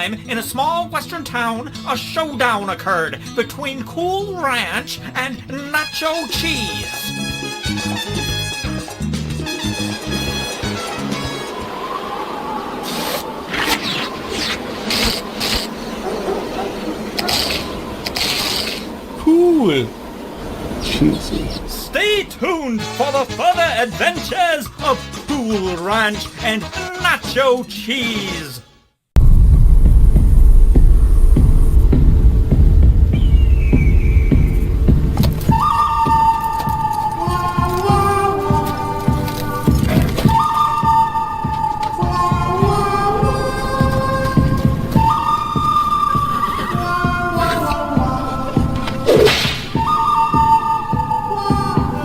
time, in a small western town, a showdown occurred between Cool Ranch and Nacho Cheese. Cool. Cheesy. Stay tuned for the further adventures of Cool Ranch and Nacho Cheese.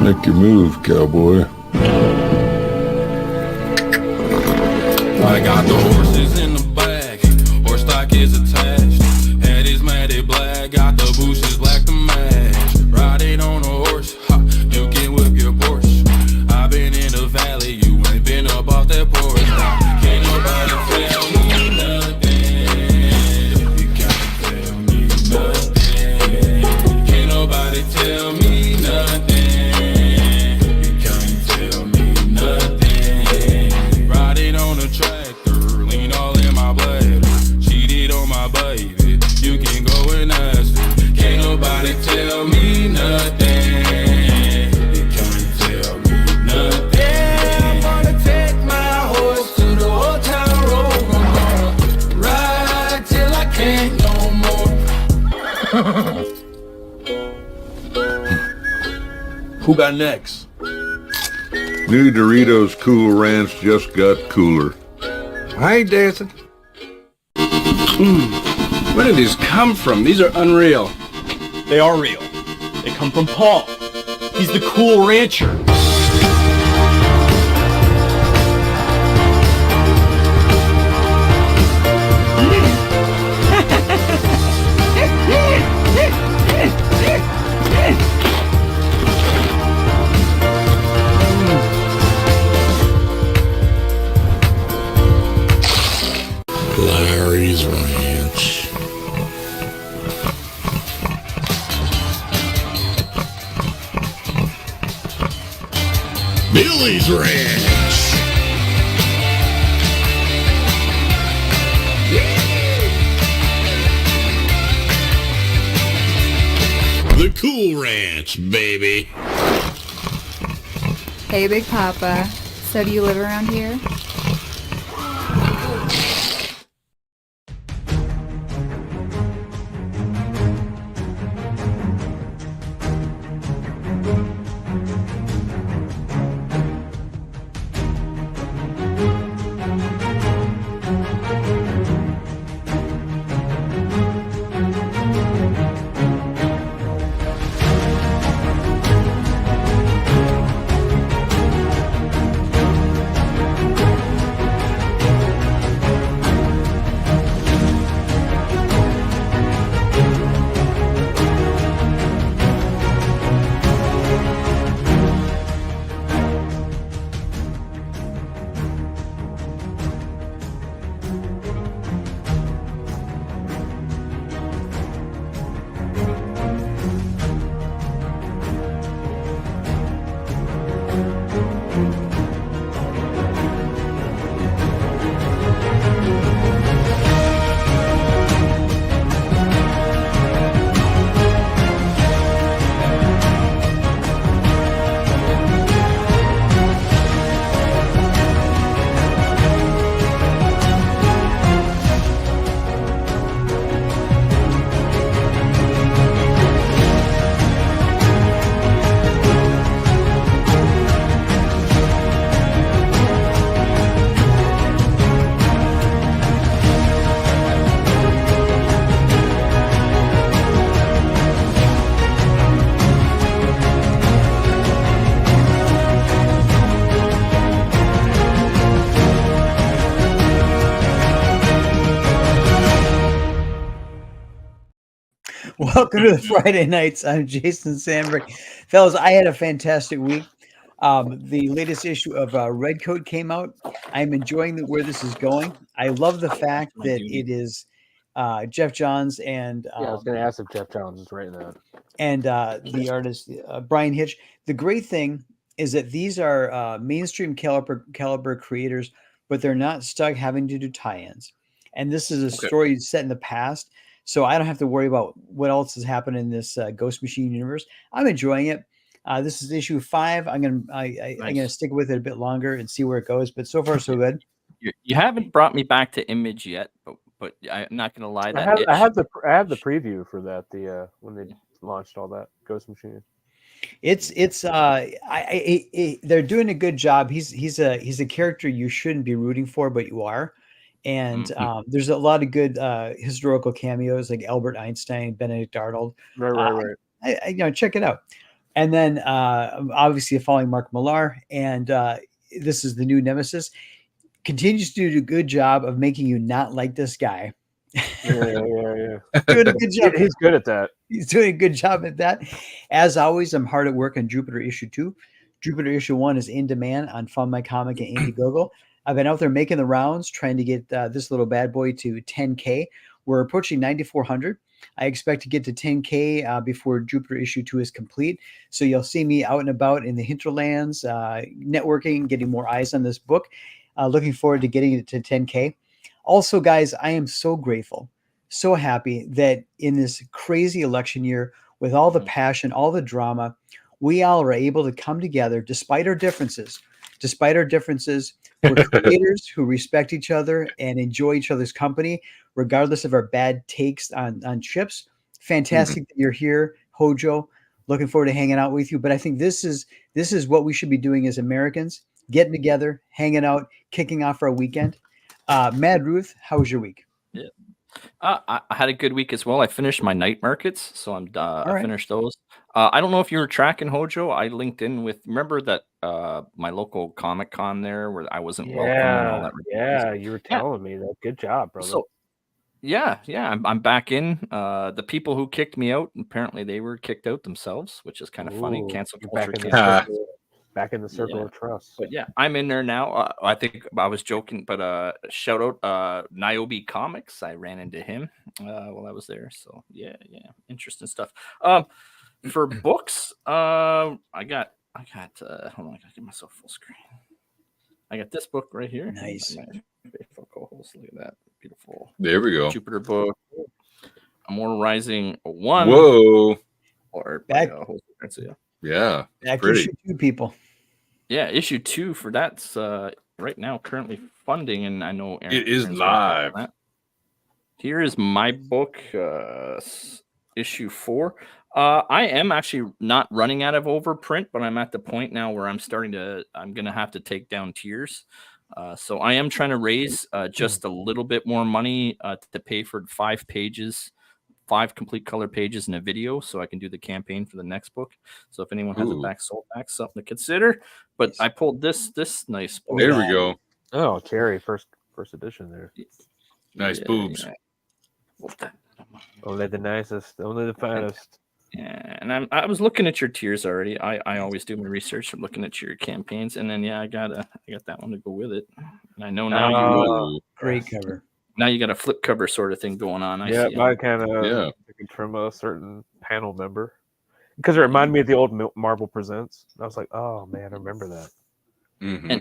Make your move, cowboy. I got the horses in the back, horse stock is attached. Head is matted black, got the Bucees black to match. Riding on a horse, ha, you can whip your Porsche. I've been in the valley, you ain't been up off that porch. Can't nobody tell me nothing. You can't tell me nothing. Can't nobody tell me nothing. Tell me nothing. You can't tell me nothing. Yeah, I'm gonna take my horse to the old town road. I'm gonna ride till I can't no more. Who got next? New Doritos Cool Ranch just got cooler. I ain't dancing. Where did these come from? These are unreal. They are real. They come from Paul. He's the cool rancher. Larry's Ranch. Billy's Ranch. The Cool Ranch, baby. Hey, Big Papa. So do you live around here? Welcome to the Friday Nights. I'm Jason Sandberg. Fellas, I had a fantastic week. The latest issue of Redcoat came out. I'm enjoying where this is going. I love the fact that it is Jeff Johns and Yeah, I was going to ask if Jeff Johns is writing that. and the artist Brian Hitch. The great thing is that these are mainstream caliber creators, but they're not stuck having to do tie-ins. And this is a story set in the past, so I don't have to worry about what else has happened in this Ghost Machine universe. I'm enjoying it. This is issue 5. I'm gonna stick with it a bit longer and see where it goes. But so far, so good. You haven't brought me back to Image yet, but I'm not gonna lie. That I have the preview for that. The when they launched all that Ghost Machine. They're doing a good job. He's a character you shouldn't be rooting for, but you are. And there's a lot of good historical cameos like Albert Einstein, Benedict Arnold. Right. Check it out. And then obviously following Mark Millar, and this is the new Nemesis. Continues to do a good job of making you not like this guy. Yeah. Doing a good job. He's good at that. He's doing a good job at that. As always, I'm hard at work on Jupiter issue 2. Jupiter issue 1 is in demand on FundMyComic and Indiegogo. I've been out there making the rounds, trying to get this little bad boy to 10K. We're approaching 9,400. I expect to get to 10K before Jupiter issue 2 is complete. So you'll see me out and about in the hinterlands, networking, getting more eyes on this book. Looking forward to getting it to 10K. Also, guys, I am so grateful, so happy that in this crazy election year, with all the passion, all the drama, we all are able to come together despite our differences. We're creators who respect each other and enjoy each other's company, regardless of our bad takes on chips. Fantastic that you're here, Hojo. Looking forward to hanging out with you. But I think this is what we should be doing as Americans: getting together, hanging out, kicking off our weekend. Mad Ruth, how was your week? Yeah, I had a good week as well. I finished my night markets, so I finished those. I don't know if you were tracking Hojo. I linked in with, remember that my local Comic Con there where I wasn't welcome and all that. Yeah, you were telling me that. Good job, brother. So, yeah, I'm back in. The people who kicked me out, apparently they were kicked out themselves, which is kind of funny. Cancel culture. Back in the circle of trust. But yeah, I'm in there now. I think I was joking, but shout out Niobe Comics. I ran into him while I was there. So yeah, interesting stuff. For books, I got hold on, I gotta get myself full screen. I got this book right here. Nice. Faithful co-host. Look at that. Beautiful. There we go. Jupiter book. Immortal Rising 1. Whoa. Or back. Yeah. Back pretty. issue 2, people. Yeah, issue 2 for that's right now currently funding, and I know it is live. Here is my book, issue 4. I am actually not running out of overprint, but I'm at the point now where I'm gonna have to take down tiers. So I am trying to raise just a little bit more money to pay for 5 complete color pages in a video, so I can do the campaign for the next book. So if anyone has a back soul pack, something to consider. But I pulled this nice book. There we go. Oh, Cherry, first edition there. Nice boobs. Yeah. Only the nicest, only the finest. Yeah, and I was looking at your tiers already. I always do my research. I'm looking at your campaigns, and then I got that one to go with it. And I know now great cover. Now you got a flip cover sort of thing going on. I kind of from a certain panel member because it reminded me of the old Marvel Presents. I was like, oh man, I remember that. Mm-hmm.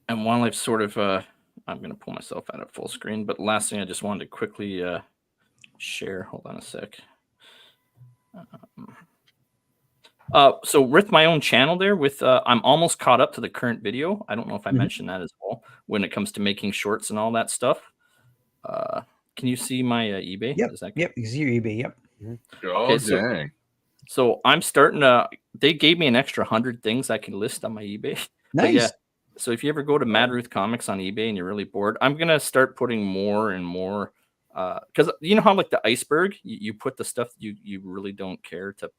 And while I've sort of, I'm going to pull myself out of full screen, but last thing I just wanted to quickly share. Hold on a sec. So with my own channel there, I'm almost caught up to the current video. I don't know if I mentioned that as well when it comes to making shorts and all that stuff. Can you see my eBay? Yep. Is that yep. You see your eBay. Yep. Oh, dang. So I'm starting to. They gave me an extra 100 things I can list on my eBay. Nice. Yeah. So if you ever go to Mad Ruth Comics on eBay and you're really bored, I'm gonna start putting more and more. Because you know how like the iceberg, you put the stuff you really don't care to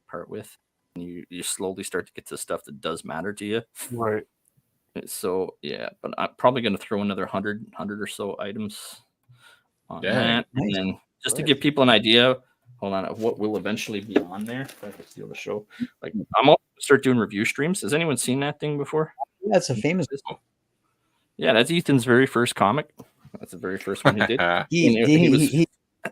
part with, and you slowly start to get to the stuff that does matter to you. Right. So yeah, but I'm probably gonna throw another 100 or so items on that, and then just to give people an idea. Hold on, of what will eventually be on there. If I can steal the show, like I'm also gonna start doing review streams. Has anyone seen that thing before? That's a famous. Yeah, that's Ethan's very first comic. That's the very first one he did.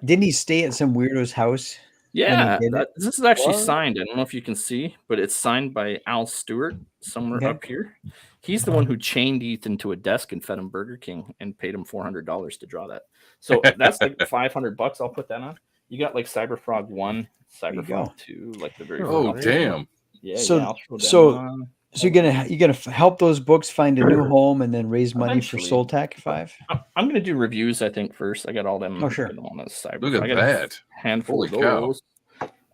Didn't he stay at some weirdo's house? Yeah, this is actually signed. I don't know if you can see, but it's signed by Al Stewart somewhere up here. He's the one who chained Ethan to a desk and fed him Burger King and paid him $400 to draw that. So that's like $500. I'll put that on. You got like Cyberfrog 1, Cyberfrog 2, like the very first one. Damn. Yeah. So you're gonna help those books find a new home and then raise money for Soltac 5. I'm gonna do reviews. I think first. I got all them. Oh sure. On a cyber. Look at I got that. A handful Holy of those.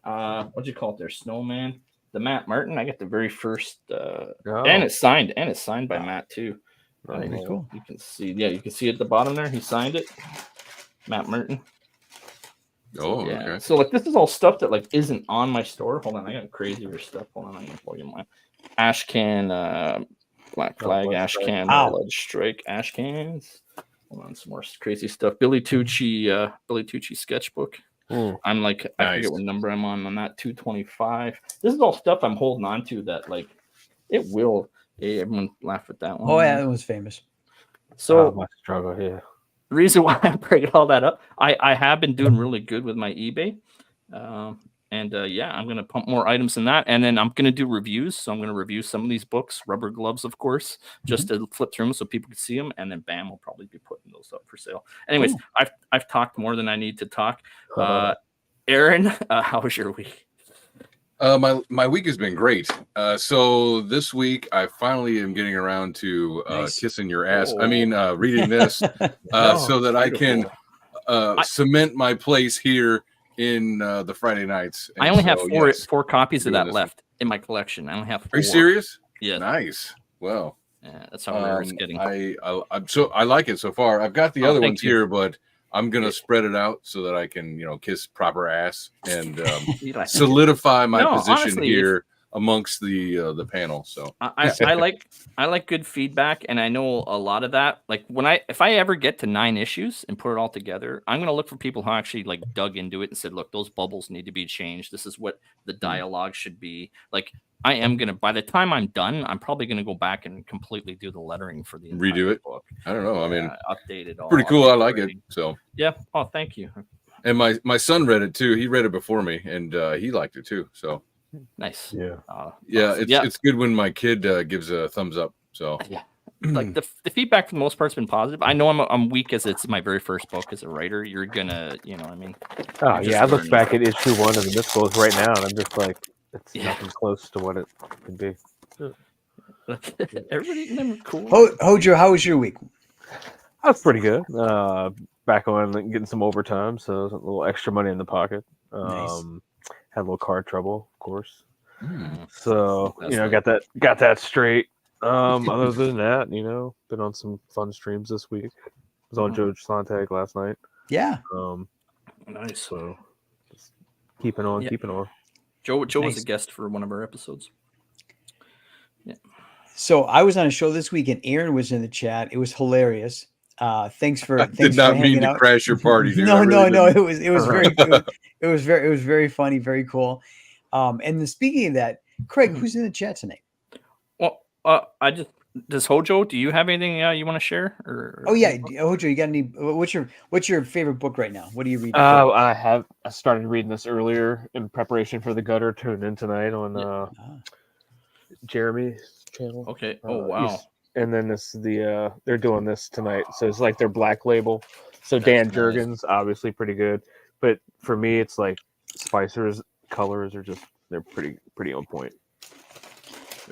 What'd you call it? There, Snowman. The Matt Martin. I got the very first. And it's signed. And it's signed by Matt too. Very cool. You can see. Yeah, you can see at the bottom there. He signed it. Matt Martin. Oh, yeah. okay. So like this is all stuff that like isn't on my store. Hold on, I got crazier stuff. Hold on, I'm gonna pull you my Ashcan, Black Flag, Ashcan, Blood Strike, Ashcans. Hold on, some more crazy stuff. Billy Tucci sketchbook. I'm like, I forget what number I'm on that 225. This is all stuff I'm holding on to that like it will. Hey, everyone laugh at that one. Oh yeah, that was famous. So my struggle here. The reason why I'm bringing all that up, I have been doing really good with my eBay. Yeah, I'm going to pump more items in that. And then I'm going to do reviews. So I'm going to review some of these books, Rubber Gloves, of course, just to flip through them so people can see them. And then bam, we'll probably be putting those up for sale. Anyways, I've talked more than I need to talk. Aaron, how was your week? My week has been great. So this week I finally am getting around to kissing your ass. I mean, reading this so that I can cement my place here in the Friday nights. And I only have four copies of that left in my collection. I only have 4. Are you serious? Yeah. Nice. Well, yeah, that's how rare it's getting. I like it so far. I've got the other ones here, but I'm gonna spread it out so that I can, kiss proper ass and solidify my position honestly, here amongst the panel. So I like good feedback, and I know a lot of that. Like if I ever get to 9 issues and put it all together, I'm gonna look for people who actually like dug into it and said, "Look, those bubbles need to be changed. This is what the dialogue should be." Like I am gonna. By the time I'm done, I'm probably gonna go back and completely do the lettering for the redo it. Book. I don't know. I mean, update it all. Pretty cool. I like it. So yeah. Oh, thank you. And my son read it too. He read it before me, and he liked it too. So nice. Yeah. It's good when my kid gives a thumbs up. So yeah. Like the feedback for the most part's been positive. I know I'm weak as it's my very first book as a writer. You're gonna, I mean. Oh yeah, I look back at issue 1 of the Mythicals right now, and I'm just like, it's nothing close to what it could be. Everybody cool. Hojo, how was your week? That's pretty good. Back on getting some overtime, so a little extra money in the pocket. Nice. Had a little car trouble, of course. So got that straight. Other than that, been on some fun streams this week. Was on Joe Sontag last night. Yeah. Nice. So just keeping on. Joe was a guest for one of our episodes. Yeah. So I was on a show this week, and Aaron was in the chat. It was hilarious. Thanks for. I did not mean to crash your party, dude. No. It was very good. It was very funny, very cool. And then speaking of that, Craig, who's in the chat tonight? Well, does Hojo? Do you have anything you want to share? Oh yeah, Hojo, you got any? What's your favorite book right now? What are you reading? I started reading this earlier in preparation for the gutter. Tuned in tonight on Jeremy's channel. Okay. Oh wow. And then they're doing this tonight, so it's like their black label. So Dan Jurgens, obviously pretty good, but for me, it's like Spicer's colors are they're pretty on point.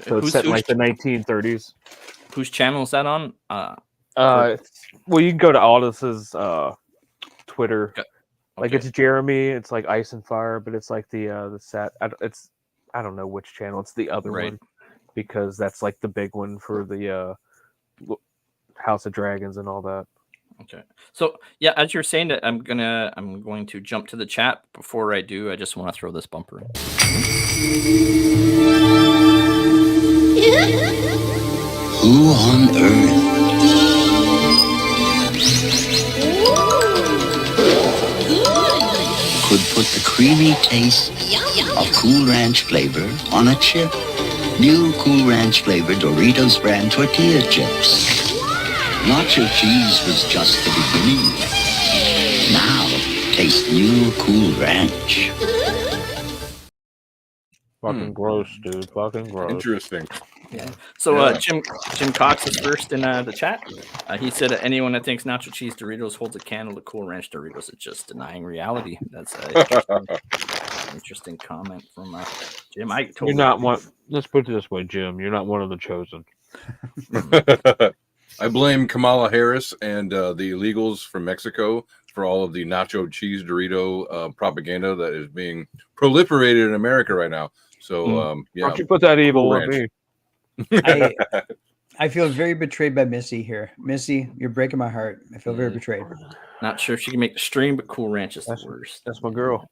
So it's set in like the 1930s. Whose channel is that on? Well, you can go to Aldis's Twitter. Okay. Like it's Jeremy. It's like Ice and Fire, but it's like the set. I don't know which channel. It's the other one because that's like the big one for the House of Dragons and all that. Okay. So yeah, as you're saying that, I'm going to jump to the chat. Before I do, I just want to throw this bumper in. Who on earth could put the creamy taste of Cool Ranch flavor on a chip? New Cool Ranch flavor Doritos brand tortilla chips. Nacho cheese was just the beginning. Now, taste new Cool Ranch. Fucking gross, dude. Fucking gross. Interesting. Yeah. So Jim Cox is first in the chat. He said anyone that thinks nacho cheese Doritos holds a candle to Cool Ranch Doritos is just denying reality. That's interesting comment from Jim. I totally You're not one. Let's put it this way, Jim. You're not one of the chosen. I blame Kamala Harris and the illegals from Mexico for all of the nacho cheese Dorito propaganda that is being proliferated in America right now. So, yeah. Why don't you put that evil Cool on me? I feel very betrayed by Missy here. Missy, you're breaking my heart. I feel very betrayed. Not sure if she can make the stream, but Cool Ranch is the worst. That's my girl.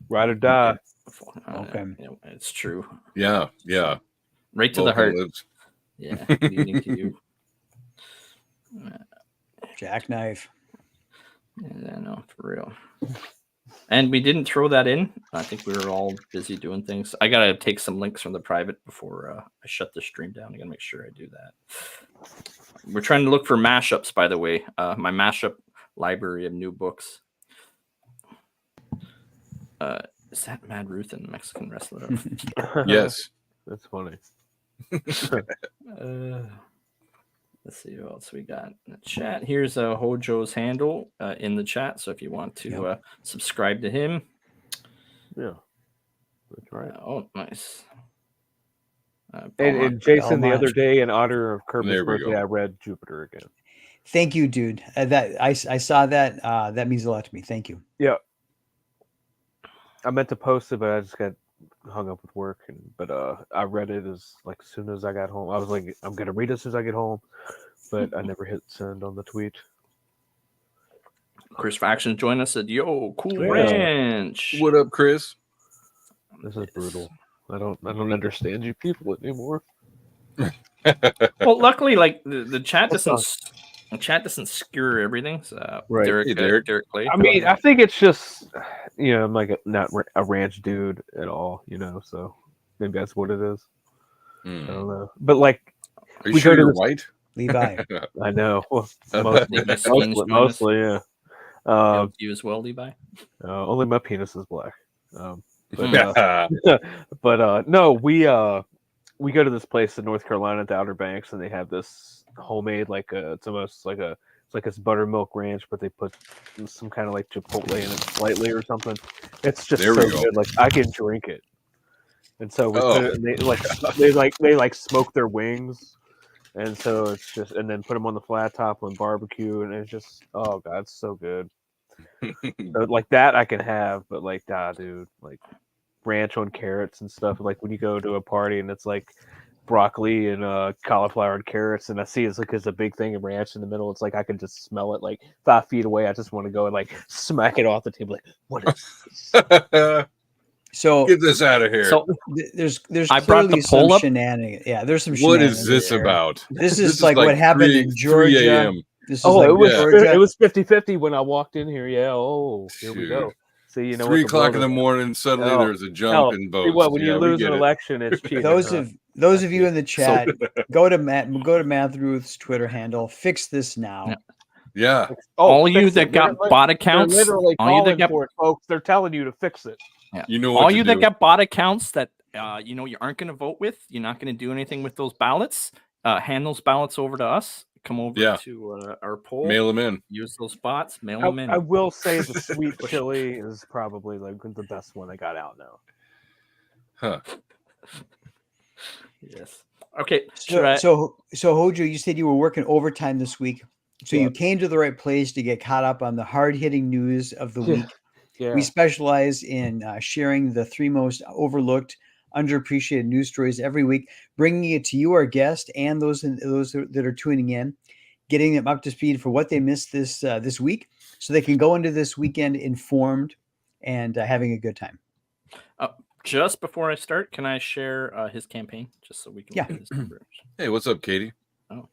Ride or die. Okay. It's true. Yeah. Right to the heart. Yeah. Good evening to you. Jackknife. Yeah, no, for real. And we didn't throw that in. I think we were all busy doing things. I gotta take some links from the private before I shut the stream down. I gotta make sure I do that. We're trying to look for mashups, by the way. My mashup library of new books. Is that Mad Ruth and Mexican wrestler? Yes. That's funny. Let's see what else we got in the chat. Here's Hojo's handle in the chat. So if you want to subscribe to him. Yeah. That's right. Oh, nice. And Jason, the other day, in honor of Kirby's birthday, I read Jupiter again. Thank you, dude. That I saw that. That means a lot to me. Thank you. Yeah. I meant to post it, but I just got hung up with work. But I read it as soon as I got home. I was like, I'm gonna read it as soon as I get home, but I never hit send on the tweet. Chris Faction joined us. Said, "Yo, Cool Ranch. What up, Chris? This is brutal. I don't understand you people anymore." Well, luckily, the chat doesn't skewer everything. So right, Derek Clay. I mean, I think it's just I'm not a ranch dude at all, So maybe that's what it is. I don't know, but are you sure you're white, Levi? I know. Mostly, yeah. You as well, Levi. Only my penis is black. But no, we go to this place in North Carolina, the Outer Banks, and they have this homemade it's almost like this buttermilk ranch, but they put some kind of chipotle in it slightly or something. It's just so good. I can drink it. And so we put it, and they smoke their wings, and so it's just, and then put them on the flat top on barbecue, and it's just, oh god, it's so good. So, that I can have, but dude, ranch on carrots and stuff. When you go to a party and it's broccoli and cauliflower and carrots, and I see it's a big thing of ranch in the middle. It's I can just smell it 5 feet away. I just want to go and smack it off the table. What is this? So get this out of here. So there's I brought the poll up. Shenanigans. Yeah, there's some. What is this about? This is what happened in Georgia. This is it was 50-50 when I walked in here. Yeah. Oh, here we go. So 3 o'clock in the morning. Suddenly there's a jump in votes. When you lose an election, it's cheating. Those of you in the chat, go to Matt Ruth's Twitter handle. Fix this now. Yeah. All you that got bot accounts, they're literally calling for it, folks. They're telling you to fix it. Yeah. You know, all you that got bot accounts that you aren't going to vote with, you're not going to do anything with those ballots. Hand those ballots over to us. Come over to our poll. Mail them in. Use those bots. Mail them in. I will say the sweet chili is probably the best one I got out now. Huh. Yes. Okay. So Hojo, you said you were working overtime this week. So you came to the right place to get caught up on the hard-hitting news of the week. Yeah. We specialize in sharing the 3 most overlooked, underappreciated news stories every week, bringing it to you, our guest, and those that are tuning in, getting them up to speed for what they missed this week, so they can go into this weekend informed and having a good time. Just before I start, can I share his campaign just so we can? Yeah. His numbers? Hey, what's up, Katie? Oh,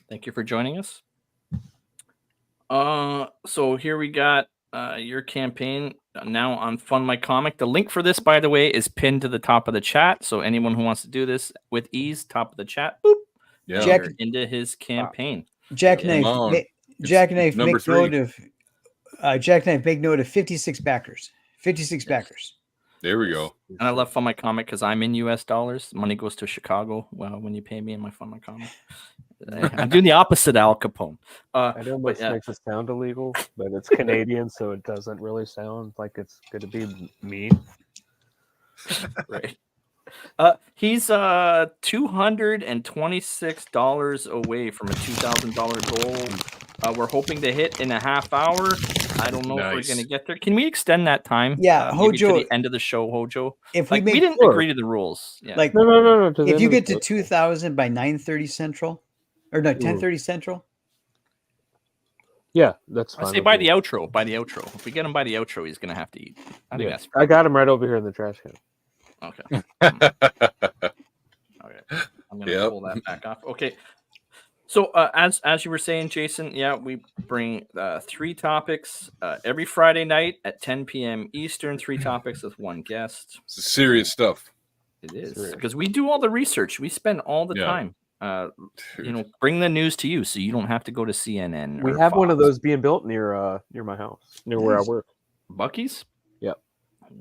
thank you for joining us. So here we got your campaign. now on FundMyComic. The link for this, by the way, is pinned to the top of the chat. So anyone who wants to do this with ease, top of the chat, boop, Yeah. Jack, you're into his campaign. Jackknife, Jackknife, make note of Jackknife, make note of 56 backers. 56 backers. There we go. And I love FundMyComic because I'm in US dollars. Money goes to Chicago. Well, when you pay me in my FundMyComic. I'm doing the opposite Al Capone. It almost makes it sound illegal, but it's Canadian, so it doesn't really sound like it's going to be mean. Right. He's $226 away from a $2,000 goal. We're hoping to hit in a half hour. I don't know if we're going to get there. Can we extend that time? Yeah, Hojo. To the end of the show, Hojo. If we didn't agree to the rules. Yeah. Like no. If you get to 2,000 by 9:30 Central, or no 10:30 Central. Yeah, that's fine. I say by the outro. By the outro. If we get him by the outro, he's going to have to eat. I think that's. I got him right over here in the trash can. Okay. Okay. I'm going to pull that back off. Okay. So as you were saying, Jason, yeah, we bring 3 topics every Friday night at 10 p.m. Eastern. 3 topics with 1 guest. It's serious stuff. It is because we do all the research. We spend all the time. Bring the news to you, so you don't have to go to CNN. We have Fox. One of those being built near my house, near where I work. Buc'ee's. Yep.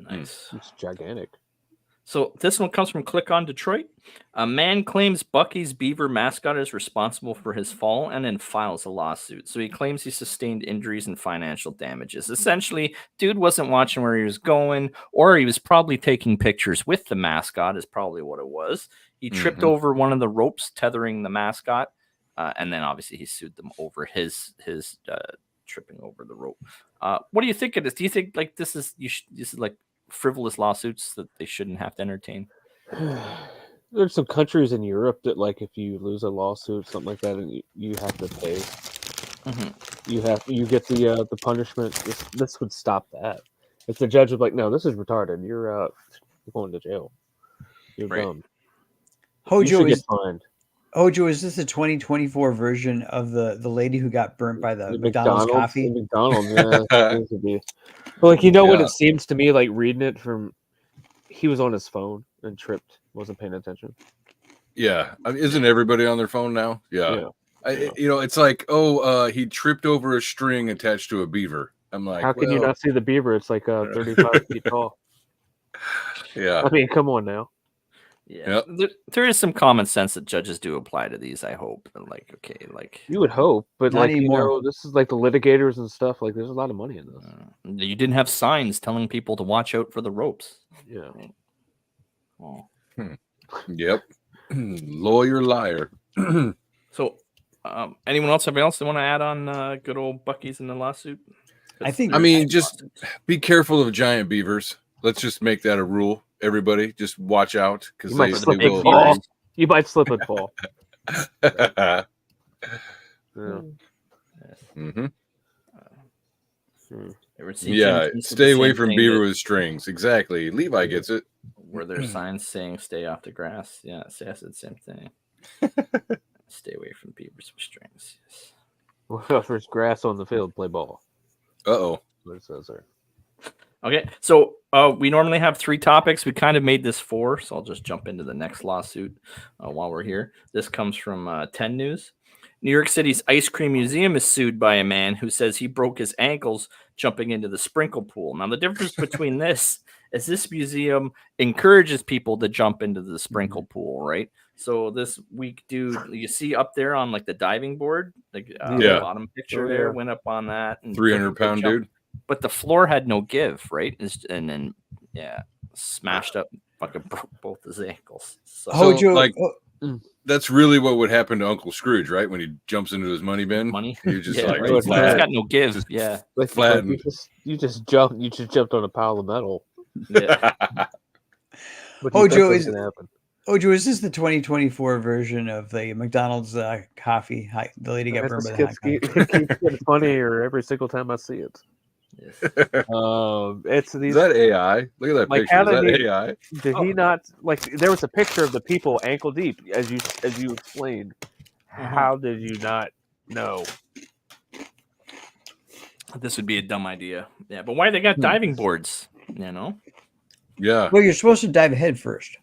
Nice. It's gigantic. So this one comes from Click on Detroit. A man claims Buc'ee's beaver mascot is responsible for his fall and then files a lawsuit. So he claims he sustained injuries and financial damages. Essentially, dude wasn't watching where he was going, or he was probably taking pictures with the mascot is probably what it was. He tripped over one of the ropes tethering the mascot, and then obviously he sued them over his tripping over the rope. What do you think of this? Do you think like this is like frivolous lawsuits that they shouldn't have to entertain? There's some countries in Europe that, like, if you lose a lawsuit, something like that, and you have to pay, you get the punishment. This would stop that. If the judge was like, "No, this is retarded. You're going to jail. You're dumb." Hojo is fined. Hojo, is this the 2024 version of the lady who got burnt by the McDonald's coffee? McDonald's, yeah. But like, what it seems to me, like reading it from, he was on his phone and tripped, wasn't paying attention. Yeah, I mean, isn't everybody on their phone now? Yeah. It's like, he tripped over a string attached to a beaver. I'm like, how can you not see the beaver? It's like 35 feet tall. Yeah, I mean, come on now. Yeah, there is some common sense that judges do apply to these. I hope, you would hope, but not anymore. This is like the litigators and stuff. Like, there's a lot of money in this. You didn't have signs telling people to watch out for the ropes. Yeah. Oh. Yep. Lawyer liar. So, anyone else they want to add on good old Buc'ee's in the lawsuit? I mean, just be careful of giant beavers. Let's just make that a rule. Everybody, just watch out because they will. You might slip and fall. Stay away from beaver with strings. Exactly. Levi gets it. Were there signs saying "stay off the grass"? Yeah, I said the same thing. Stay away from beavers with strings. Yes. Well, if there's grass on the field, play ball. Uh-oh. What it says there. Okay, so we normally have 3 topics. We kind of made this 4, so I'll just jump into the next lawsuit while we're here. This comes from 10 News. New York City's Ice Cream Museum is sued by a man who says he broke his ankles jumping into the sprinkle pool. Now, the difference between this is this museum encourages people to jump into the sprinkle pool, right? So this week, dude, you see up there on like the diving board, the bottom picture there went up on that. 300-pound dude. But the floor had no give, right? And then, smashed up, fucking broke both his ankles. So that's really what would happen to Uncle Scrooge, right? When he jumps into his money bin. He just he's got no give. Flattened. You just jumped. You just jumped on a pile of metal. Yeah. Hojo, is this the 2024 version of the McDonald's coffee? The lady got burned by the hot coffee. It keeps getting funnier every single time I see it. Yes. Is that AI? Look at that picture. Is that AI? Did he not there was a picture of the people ankle deep as you explained. How did you not know? This would be a dumb idea. Yeah, but why they got diving boards? You know. Yeah. Well, you're supposed to dive head first.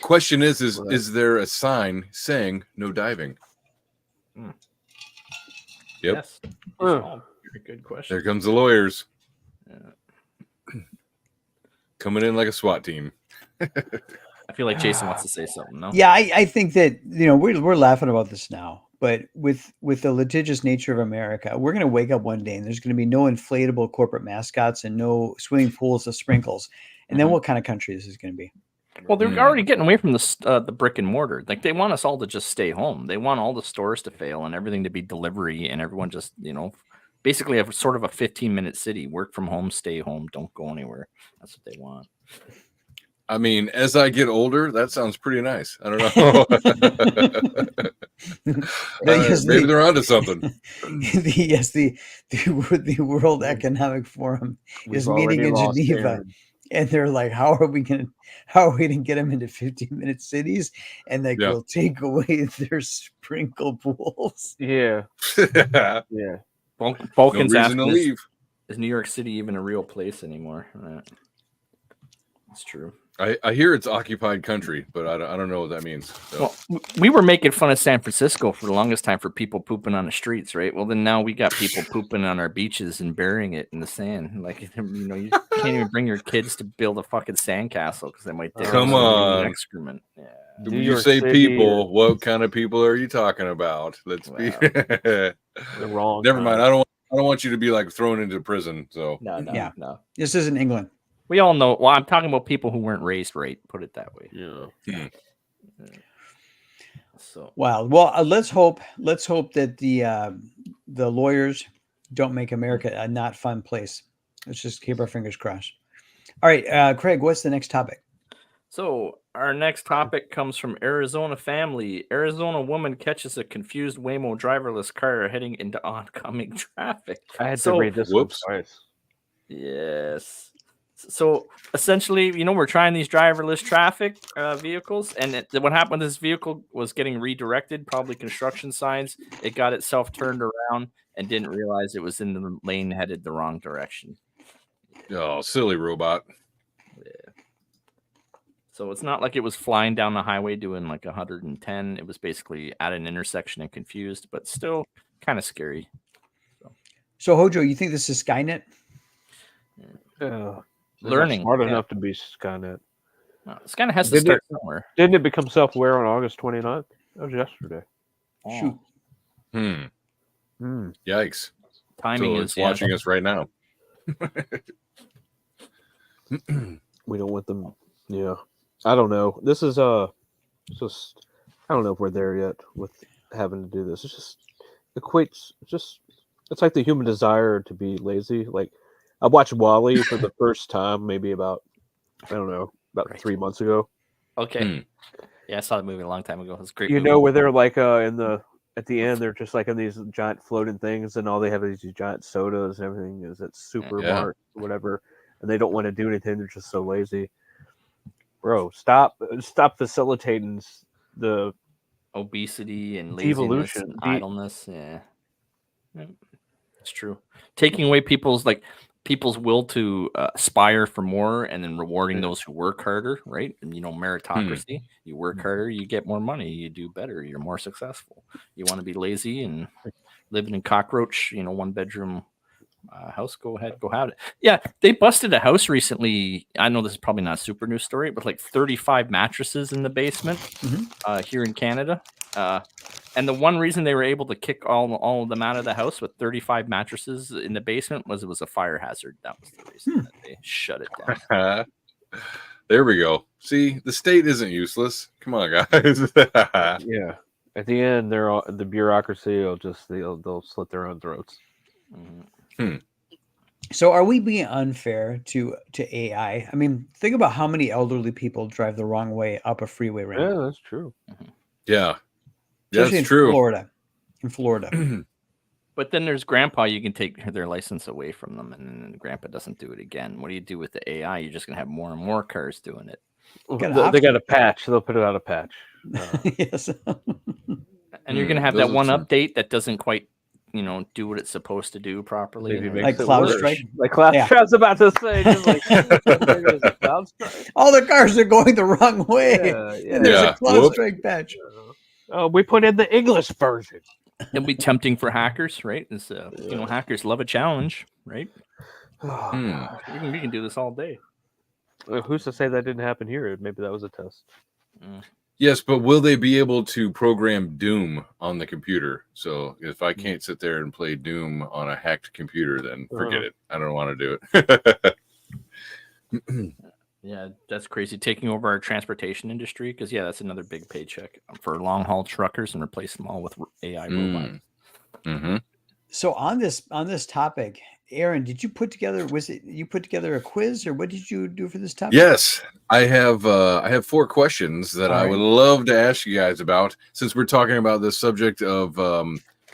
Question is there a sign saying no diving? Yep. Yes. Very good question. There comes the lawyers. Yeah. Coming in like a SWAT team. I feel like Jason wants to say something. No. Yeah, I think that we're laughing about this now, but with the litigious nature of America, we're going to wake up one day and there's going to be no inflatable corporate mascots and no swimming pools of sprinkles. And then what kind of country is this going to be? Well, they're already getting away from the brick and mortar. Like they want us all to just stay home. They want all the stores to fail and everything to be delivery and everyone just basically have sort of a 15-minute city. Work from home, stay home, don't go anywhere. That's what they want. I mean, as I get older, that sounds pretty nice. I don't know. Maybe they're onto something. The World Economic Forum is meeting in Geneva, and they're like, "How are we going to get them into 15-minute cities?" And they will take away their sprinkle pools. Yeah, yeah. Balkans no reason to leave. Is New York City even a real place anymore? That's true. I hear it's occupied country, but I don't know what that means. So. Well, we were making fun of San Francisco for the longest time for people pooping on the streets, right? Well, then now we got people pooping on our beaches and burying it in the sand. Like, you can't even bring your kids to build a fucking sandcastle because they might dig come on excrement. Yeah. When you say people, what kind of people are you talking about? Let's be wrong. Never mind. I don't want you to be like thrown into prison. So no. This isn't England. We all know. Well, I'm talking about people who weren't raised right. Put it that way. Yeah. So wow. Well, let's hope that the lawyers don't make America a not fun place. Let's just keep our fingers crossed. All right, Craig, what's the next topic? So our next topic comes from Arizona family. Arizona woman catches a confused Waymo driverless car heading into oncoming traffic. I had to read this one twice. Yes. So essentially, we're trying these driverless traffic vehicles, and what happened? This vehicle was getting redirected, probably construction signs. It got itself turned around and didn't realize it was in the lane headed the wrong direction. Oh, silly robot. Yeah. So it's not like it was flying down the highway doing like 110. It was basically at an intersection and confused, but still kind of scary. So Hojo, you think this is Skynet? Learning smart enough to be Skynet. Skynet has to start somewhere. Didn't it become self-aware on August 29th? That was yesterday. Shoot. Yikes. Timing is watching us right now. We don't want them. Yeah. I don't know. This is just I don't know if we're there yet with having to do this. It's just it's like the human desire to be lazy. Like I watched WALL-E for the first time, maybe about 3 months ago. Okay. Yeah, I saw the movie a long time ago. It's great. Where they're like at the end, they're just like in these giant floating things, and all they have is these giant sodas and everything is at Supermart, whatever, and they don't want to do anything. They're just so lazy. Bro, stop facilitating the obesity and laziness evolution and idleness. Yeah, it's true. Taking away people's will to aspire for more, and then rewarding those who work harder, right? And meritocracy. You work harder, you get more money, you do better, you're more successful. You want to be lazy and living in cockroach, 1-bedroom house, go ahead, go have it. Yeah, they busted a house recently. I know this is probably not a super news story, but like 35 mattresses in the basement here in Canada. And the one reason they were able to kick all of them out of the house with 35 mattresses in the basement was it was a fire hazard. That was the reason that they shut it down. There we go. See, the state isn't useless. Come on, guys. Yeah. At the end, the bureaucracy they'll slit their own throats. So are we being unfair to AI? I mean, think about how many elderly people drive the wrong way up a freeway right now. Yeah, that's true. Yeah. Especially that's true. In Florida. But then there's grandpa, you can take their license away from them, and then grandpa doesn't do it again. What do you do with the AI? You're just going to have more and more cars doing it. They got a patch. They'll put it out a patch. Yes. And you're going to have that one update that doesn't quite do what it's supposed to do properly. Maybe and- makes Like it Cloud worse. Strike? Like Cloud Yeah. Strike. I was about to say, just like there's a Cloud Strike. All the cars are going the wrong way. Yeah. And there's Yeah. a Cloud Whoop. Strike patch. Oh, we put in the English version. It'll be tempting for hackers, right? It's, hackers love a challenge, right? Oh, We can do this all day. who's to say that didn't happen here? Maybe that was a test. Yes, but will they be able to program Doom on the computer? So if I can't sit there and play Doom on a hacked computer, then forget it. I don't want to do it. Yeah, that's crazy. Taking over our transportation industry, because that's another big paycheck for long haul truckers and replace them all with AI robots. Mm-hmm. So on this topic, Aaron, did you put together a quiz, or what did you do for this topic? Yes, I have 4 questions that I would love to ask you guys about, since we're talking about the subject of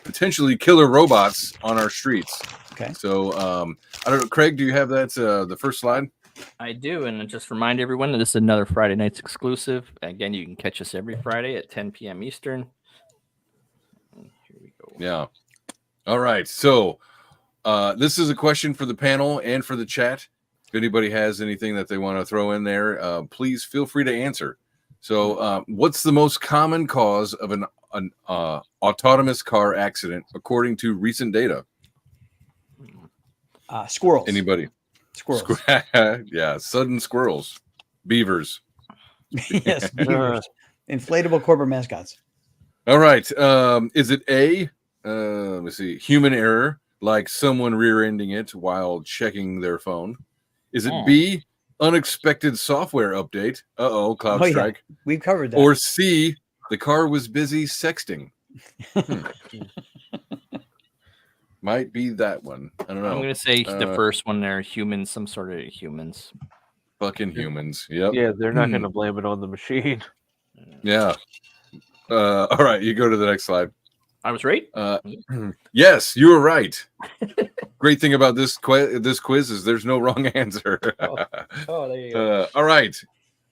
potentially killer robots on our streets. Okay. So I don't know, Craig, do you have that the first slide? I do, and just remind everyone that this is another Friday Nights exclusive. Again, you can catch us every Friday at 10 p.m. Eastern. And here we go. Yeah. All right. So this is a question for the panel and for the chat. If anybody has anything that they want to throw in there, please feel free to answer. So what's the most common cause of an autonomous car accident according to recent data? Squirrels. Anybody? Squirrels. Yeah, sudden squirrels, beavers. Yes, beavers. Inflatable corporate mascots. All right. Is it A? Let me see. Human error, like someone rear-ending it while checking their phone. Is it B? Unexpected software update. Cloud Strike. Yeah. We've covered that. Or C? The car was busy sexting. Might be that one. I don't know. I'm going to say the first one there, humans, some sort of humans. Fucking humans. Yep. Yeah, they're not going to blame it on the machine. Yeah. All right, you go to the next slide. I was right? Yes, you were right. Great thing about this quiz is there's no wrong answer. There you go. All right.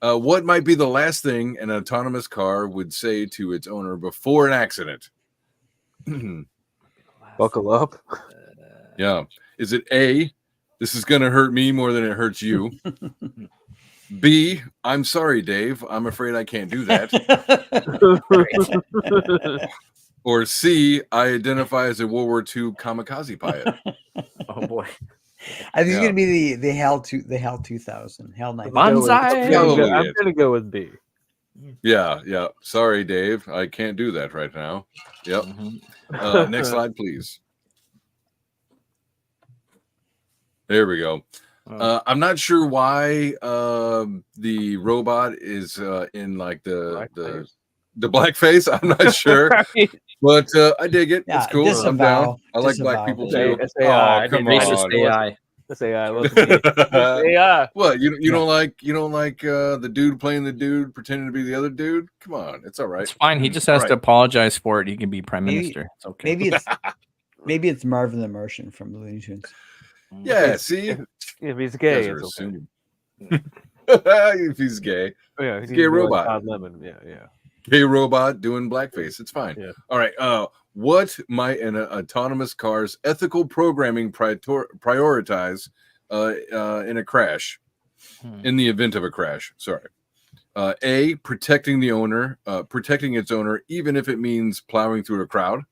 What might be the last thing an autonomous car would say to its owner before an accident? Buckle up. Yeah. Is it A, this is going to hurt me more than it hurts you? B, I'm sorry, Dave. I'm afraid I can't do that. Or C, I identify as a World War II kamikaze pilot. Oh boy. I think it's going to be the HAL 2000, HAL 9000. Bonsai. I'm going to go with B. Yeah. Sorry, Dave. I can't do that right now. Yep. Next slide, please. There we go. I'm not sure why the robot is in like the blackface. I'm not sure, but I dig it. Yeah, it's cool. I'm down. I like black people too. It's AI. Oh, come Racist on. AI. It's AI. It's AI. What you don't like the dude playing the dude pretending to be the other dude? Come on, it's all right. It's fine. He just has to apologize for it. He can be prime minister. It's okay. Maybe it's Marvin the Martian from the Looney Tunes. Yeah, see, if he's gay, you guys it's are okay. assuming. If he's gay, Yeah, he's gay robot. Todd Lemon. Yeah. Gay robot doing blackface. It's fine. Yeah. All right. What might an autonomous car's ethical programming prioritize in a crash? In the event of a crash. Sorry. A, protecting the owner, protecting its owner, even if it means plowing through a crowd.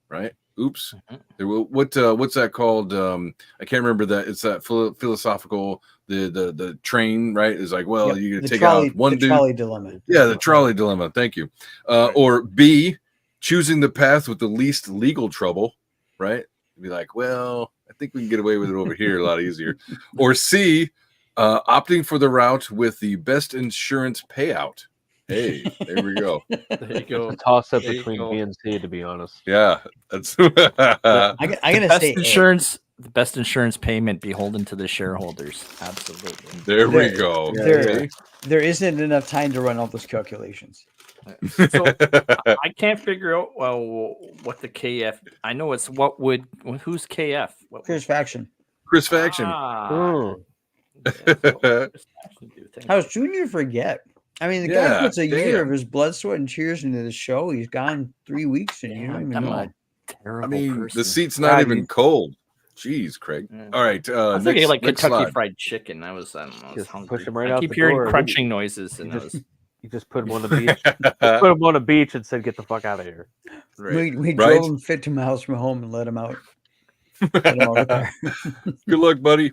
Right. Oops. What's that called? I can't remember that. It's that philosophical. The train, right, is like, well, you're gonna take out one dude. Trolley dilemma. Yeah, the trolley dilemma. Thank you. Or B, choosing the path with the least legal trouble. Right. Be like, well, I think we can get away with it over here a lot easier. Or C, opting for the route with the best insurance payout. Hey, there we go. There you go. A toss up between B and C, to be honest. Yeah, that's. I'm gonna say insurance. The best insurance payment beholden to the shareholders. Absolutely. There we go. There isn't enough time to run all those calculations. So I can't figure out what the KF. I know it's who's KF? Chris Faction. Chris Faction. How is Junior forget? I mean, the guy puts a year of his blood, sweat, and tears into the show. He's gone 3 weeks, and you don't even know. Terrible I mean, person. the seat's not even cold. Jeez, Craig. Yeah. All right. I was thinking like next Kentucky slide. Fried Chicken. I was Just hungry. push him right I out keep the hearing door. crunching noises, and You just put him on the beach. Put him on a beach and said, "Get the fuck out of here." Right. We Right? drove him 50 miles from home and let him out. Let him out of the car. Good luck, buddy.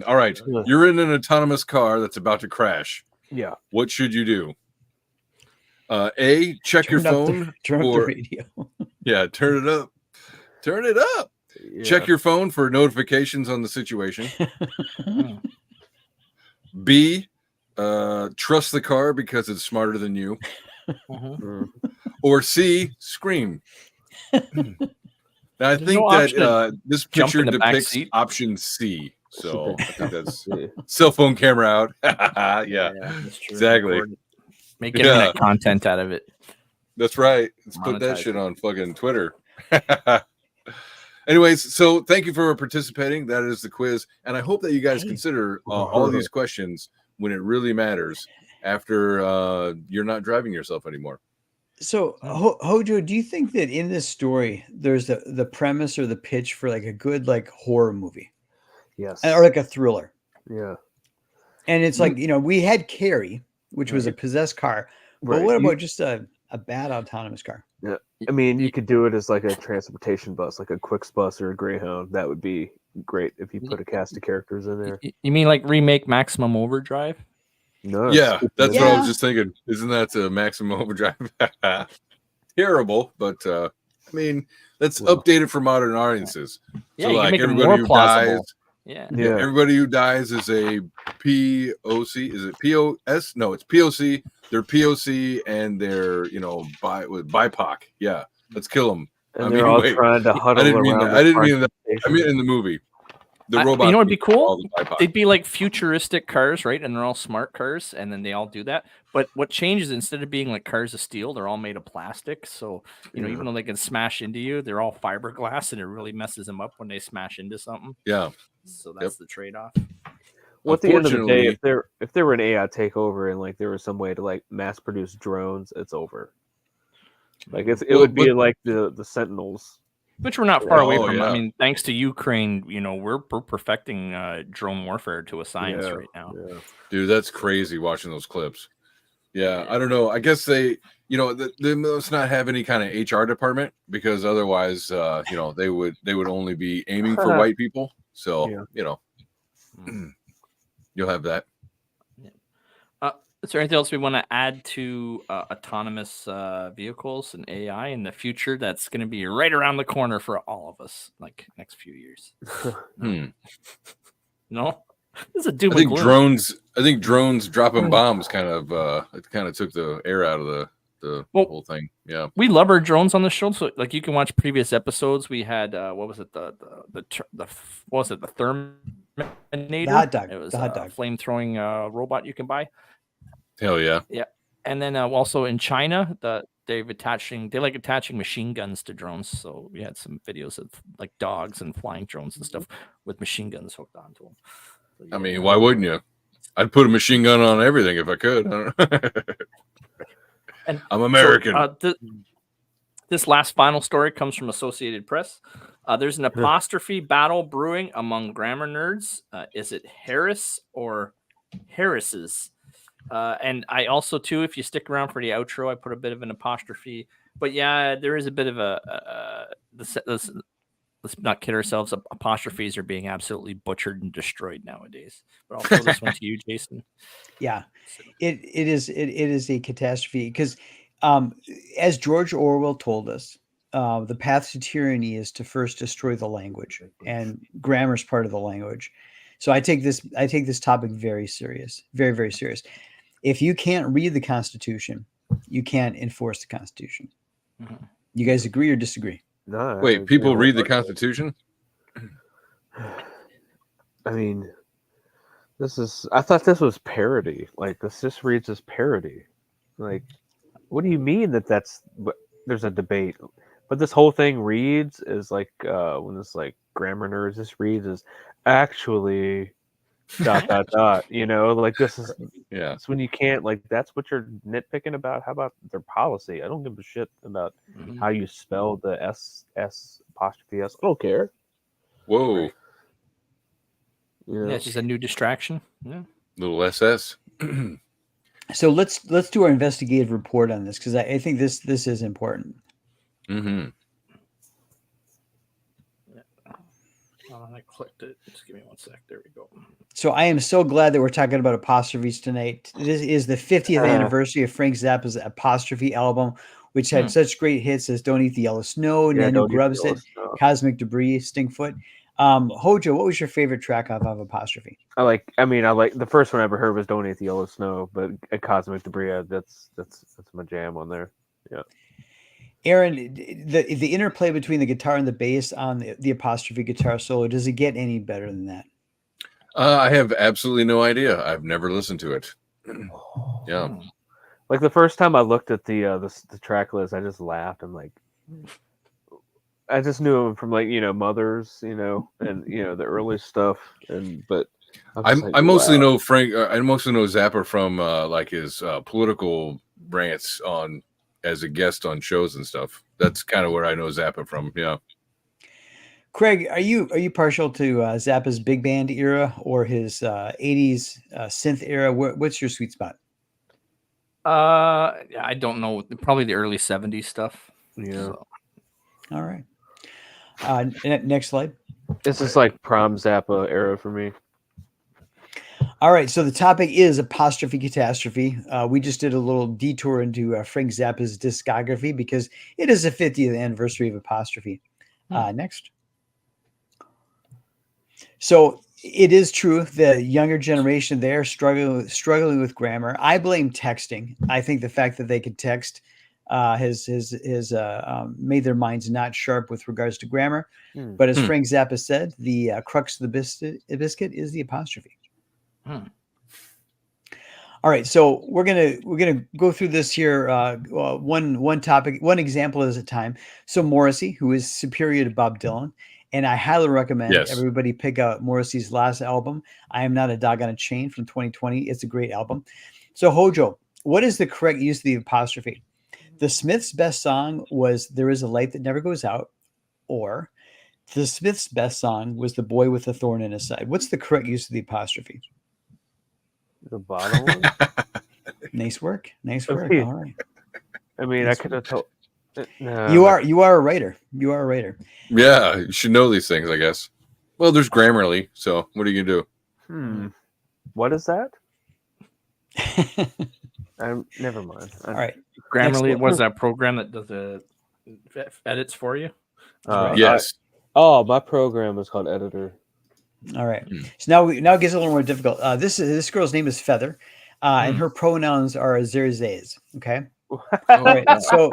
All right. You're in an autonomous car that's about to crash. Yeah. What should you do? A, check your phone. Turn up the radio. Yeah, turn it up. Turn it up. Yeah. Check your phone for notifications on the situation. B, trust the car because it's smarter than you. Or C, scream. Now, I think that this picture depicts option C. So I think that's cell phone camera out. Yeah, that's true. Exactly. Make internet content out of it. That's right. Let's put that shit on fucking Twitter. Anyways, so thank you for participating. That is the quiz. And I hope that you guys consider all of these questions when it really matters after you're not driving yourself anymore. So, Hojo, do you think that in this story, there's the premise or the pitch for like a good like horror movie? Yes. Or like a thriller? Yeah. And it's like, we had Carrie, which was a possessed car. But what about just a bad autonomous car? Yeah. I mean, you could do it as like a transportation bus, like a Quicks bus or a Greyhound. That would be great if you put a cast of characters in there. You mean like remake Maximum Overdrive? No. Yeah, that's what I was just thinking. Isn't that a Maximum Overdrive? Terrible, but I mean, let's update it for modern audiences. Yeah, so you like can make it everybody more who plausible. dies. Yeah. Everybody who dies is a POC. Is it POS? No, it's POC. They're POC and they're BIPOC. Yeah, let's kill them. And they're all trying to huddle around. I didn't mean that. I mean in the movie. The robot. You know what'd be cool? They'd be like futuristic cars, right? And they're all smart cars, and then they all do that. But what changes, instead of being like cars of steel, they're all made of plastic. So even though they can smash into you, they're all fiberglass, and it really messes them up when they smash into something. Yeah. So that's the trade-off. Well, at the end of the day, if there were an AI takeover and like there was some way to like mass produce drones, it's over. Like it would be like the Sentinels. Which we're not far away from. Yeah. I mean, thanks to Ukraine, we're perfecting drone warfare to a science right now. Yeah. Dude, that's crazy watching those clips. Yeah, I don't know. I guess they must not have any kind of HR department because otherwise, they would only be aiming for white people. So, you'll have that. Is there anything else we want to add to autonomous vehicles and AI in the future that's going to be right around the corner for all of us, like next few years? No? This is a doom and gloom. I think drones dropping bombs kind of took the air out of the whole thing. Yeah. We love our drones on the show. So like you can watch previous episodes. We had what was it? The Terminator? The hot dog. It was the hot dog. Flame throwing robot you can buy. Hell yeah. Yeah. And then also in China, they like attaching machine guns to drones. So we had some videos of like dogs and flying drones and stuff with machine guns hooked onto them. So, I mean, why wouldn't you? I'd put a machine gun on everything if I could. I'm American. So, this last final story comes from Associated Press. There's an apostrophe battle brewing among grammar nerds. Is it Harris or Harris's? And I also, too, if you stick around for the outro, I put a bit of an apostrophe. But yeah, there is a bit of let's not kid ourselves. Apostrophes are being absolutely butchered and destroyed nowadays. But I'll throw this one to you, Jason. Yeah, it is a catastrophe because as George Orwell told us, the path to tyranny is to first destroy the language, and grammar is part of the language. So I take this topic very serious, very, very serious. If you can't read the Constitution, you can't enforce the Constitution. Mm-hmm. You guys agree or disagree? No. Wait, people read the Constitution? I mean, I thought this was parody. Like, this just reads as parody. Like, what do you mean there's a debate? But this whole thing reads is like, when this like grammar nerds, this reads as actually ... You know, like this is Yeah. it's when you can't, like, that's what you're nitpicking about. How about their policy? I don't give a shit about how you spell the S apostrophe S. I don't care. Whoa. You know? Yeah, it's just a new distraction. Yeah. Little SS. So let's do our investigative report on this, because I think this is important. Mm-hmm. I clicked it. Just give me 1 sec. There we go. So I am so glad that we're talking about apostrophes tonight. This is the 50th anniversary of Frank Zappa's Apostrophe album, which had such great hits as "Don't Eat the Yellow Snow," "Nanu Grubs It," "Cosmic Debris," "Stinkfoot." Hojo, what was your favorite track off of Apostrophe? I like the first one I ever heard was "Don't Eat the Yellow Snow," but "Cosmic Debris," that's my jam on there. Yeah. Aaron, the interplay between the guitar and the bass on the Apostrophe guitar solo, does it get any better than that? I have absolutely no idea. I've never listened to it. Yeah. Like the first time I looked at the track list, I just laughed. I'm like, I just knew him from, like, you know, Mothers, you know, and, you know, the early stuff. But I mostly know Frank. I mostly know Zappa from like his political rants on as a guest on shows and stuff. That's kind of where I know Zappa from. Yeah. Craig, are you partial to Zappa's big band era or his 80s synth era? What's your sweet spot? I don't know. Probably the early 70s stuff. Yeah. So. All right. Next slide. This is like prom Zappa era for me. All right, so the topic is Apostrophe Catastrophe. We just did a little detour into Frank Zappa's discography because it is the 50th anniversary of Apostrophe. Next. So it is true the younger generation there struggling with grammar. I blame texting. I think the fact that they could text has made their minds not sharp with regards to grammar. But as Frank Zappa said, the crux of the biscuit is the apostrophe. All right, so we're gonna go through this here one topic, one example at a time. So Morrissey, who is superior to Bob Dylan, and I highly recommend everybody pick out Morrissey's last album, "I Am Not a Dog on a Chain" from 2020. It's a great album. So Hojo, what is the correct use of the apostrophe? The Smiths' best song was "There Is a Light That Never Goes Out," or the Smiths' best song was "The Boy with a Thorn in His Side." What's the correct use of the apostrophe? The bottom one. Nice work. All right. I mean, I could have told. You are a writer. You are a writer. Yeah, you should know these things, I guess. Well, there's Grammarly, so what are you gonna do? What is that? Never mind. All right. Grammarly was that program that does the edits for you? Yes. My program is called Editor. All right. So now it gets a little more difficult. This girl's name is Feather, and her pronouns are zers. Okay. All right. So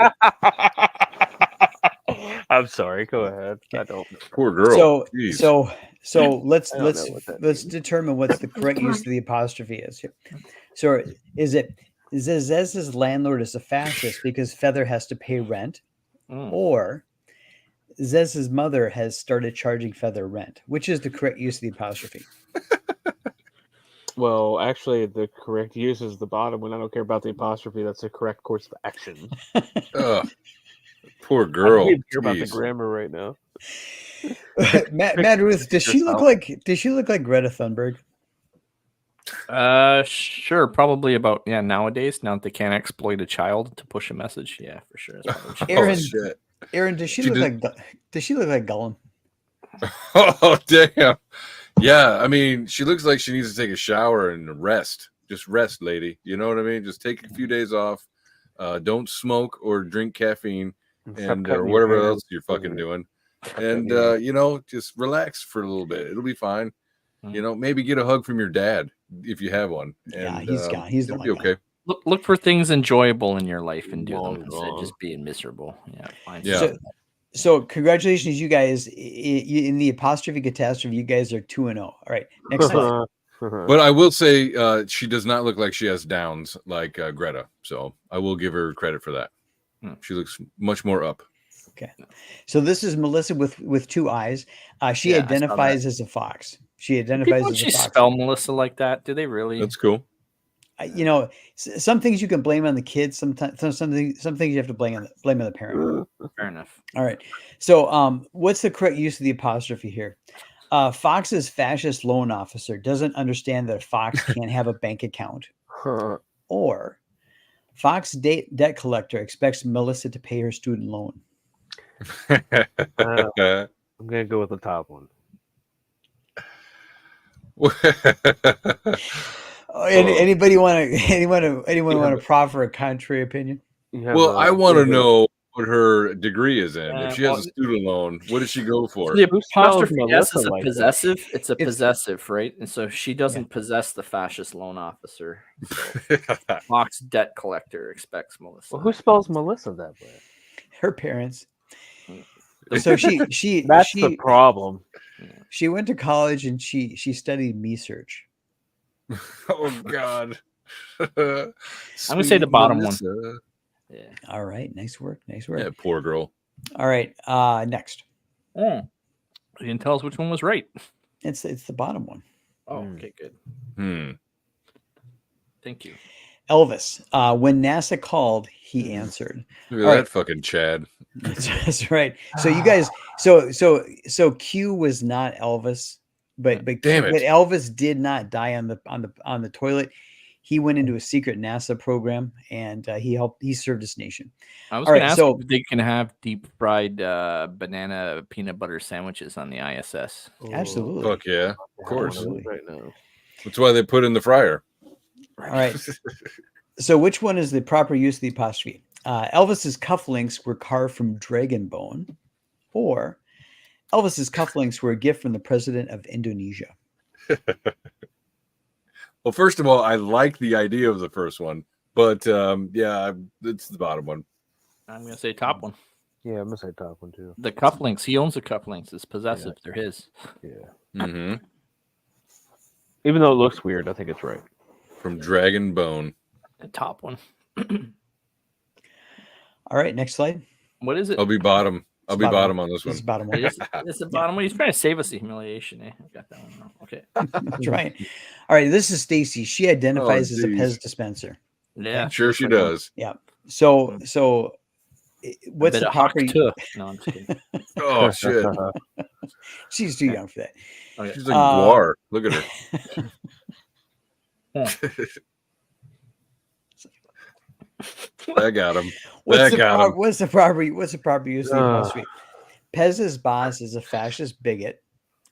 I'm sorry. Go ahead. I don't know. Poor girl. So let's determine what's the correct use of the apostrophe is here. So is it Zez's landlord is a fascist because Feather has to pay rent, or Zez's mother has started charging Feather rent? Which is the correct use of the apostrophe? Well, actually, the correct use is the bottom one. I don't care about the apostrophe. That's the correct course of action. Poor girl. I don't even care about the grammar right now. Matt Ruth, does she look like Greta Thunberg? Sure, probably about nowadays. Now that they can't exploit a child to push a message, yeah, for sure. Aaron, does she look like Gollum? Oh damn! Yeah, I mean, she looks like she needs to take a shower and rest. Just rest, lady. You know what I mean? Just take a few days off. Don't smoke or drink caffeine or whatever else you're fucking doing. And just relax for a little bit. It'll be fine. Maybe get a hug from your dad if you have one. And, he's gone. He's it'll be okay. Look for things enjoyable in your life and do them instead of just being miserable. Yeah. So congratulations, you guys. In the apostrophe catastrophe, you guys are 2-0. All right, next slide. But I will say she does not look like she has downs like Greta. So I will give her credit for that. She looks much more up. Okay. So this is Melissa with two eyes. She Yeah, I saw identifies that. as a fox. She Do identifies people as a actually fox. spell Melissa like that? Do they really? That's cool. You know, some things you can blame on the kids. Sometimes some things you have to blame on the parent. Fair enough. All right. So what's the correct use of the apostrophe here? Fox's fascist loan officer doesn't understand that a fox can't have a bank account. Or Fox debt collector expects Melissa to pay her student loan. I'm gonna go with the top one. Anybody want to proffer a contrary opinion? Well, I want to know what her degree is in. If she has a student loan, what does she go for? The apostrophe S Melissa is a like possessive. It's a possessive, right? And so she doesn't possess the fascist loan officer. So Fox debt collector expects Melissa. Well, who spells Melissa that way? Her parents. So she that's the problem. She went to college and she studied research. Oh God. I'm gonna say the bottom one. Yeah. All right. Nice work. Yeah, poor girl. All right. Next. You can tell us which one was right. It's the bottom one. Oh, okay, good. Thank you. Elvis. When NASA called, he answered. Look at that fucking Chad. That's right. So you guys, so Q was not Elvis, but damn it. But Elvis did not die on the toilet. He went into a secret NASA program and he served his nation. I was going to ask if they can have deep fried banana peanut butter sandwiches on the ISS. Absolutely. Fuck yeah. Of course. Absolutely. Right now. That's why they put in the fryer. All right. So which one is the proper use of the apostrophe? Elvis's cufflinks were carved from dragon bone, or Elvis's cufflinks were a gift from the president of Indonesia. Well, first of all, I like the idea of the first one, but yeah, it's the bottom one. I'm going to say top one. Yeah, I'm gonna say top one too. The cufflinks. He owns the cufflinks. It's possessive. They're his. Yeah. Mm-hmm. Even though it looks weird, I think it's right. From dragon bone. The top one. All right, next slide. What is it? I'll be bottom. I'll be bottom on this one. This is bottom one. It's the bottom one. He's trying to save us the humiliation. I got that one wrong. Okay. That's right. All right, this is Stacy. She identifies as a Pez dispenser. Yeah. Sure she does. Yeah. So what's the proper? No, I'm just kidding. Oh shit. She's too young for that. Okay. She's like Guar. Look at her. I got him. What's the proper use of the apostrophe? Pez's boss is a fascist bigot,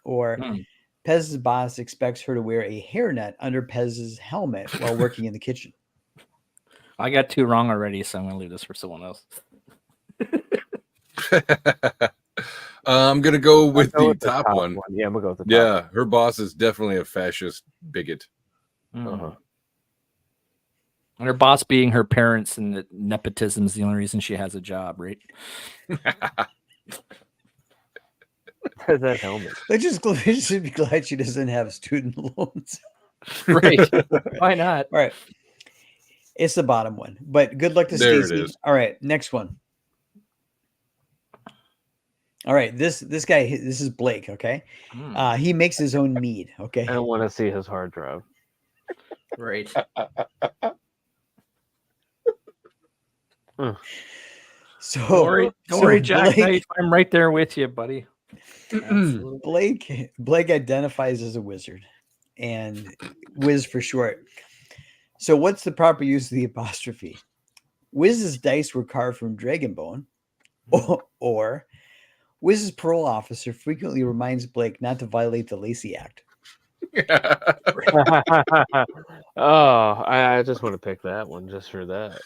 or Pez's boss expects her to wear a hairnet under Pez's helmet while working in the kitchen. I got two wrong already, so I'm going to leave this for someone else. I'm going to go with the top one. Yeah, I'm going to go with the top Yeah, her boss is definitely a fascist bigot. Uh-huh. And her boss being her parents, and that nepotism is the only reason she has a job, right? That helmet. Let's just be glad she doesn't have student loans. Right. Why not? All right. It's the bottom one, but good luck to There it Stacey. is. All right, next one. All right, this guy, this is Blake, okay? He makes his own mead, okay? I don't want to see his hard drive. Right. So don't worry, Jack Knight. I'm right there with you, buddy. Blake identifies as a wizard, and Wiz for short. So what's the proper use of the apostrophe? Wiz's dice were carved from dragon bone, or Wiz's parole officer frequently reminds Blake not to violate the Lacey Act. Oh, I just want to pick that one just for that.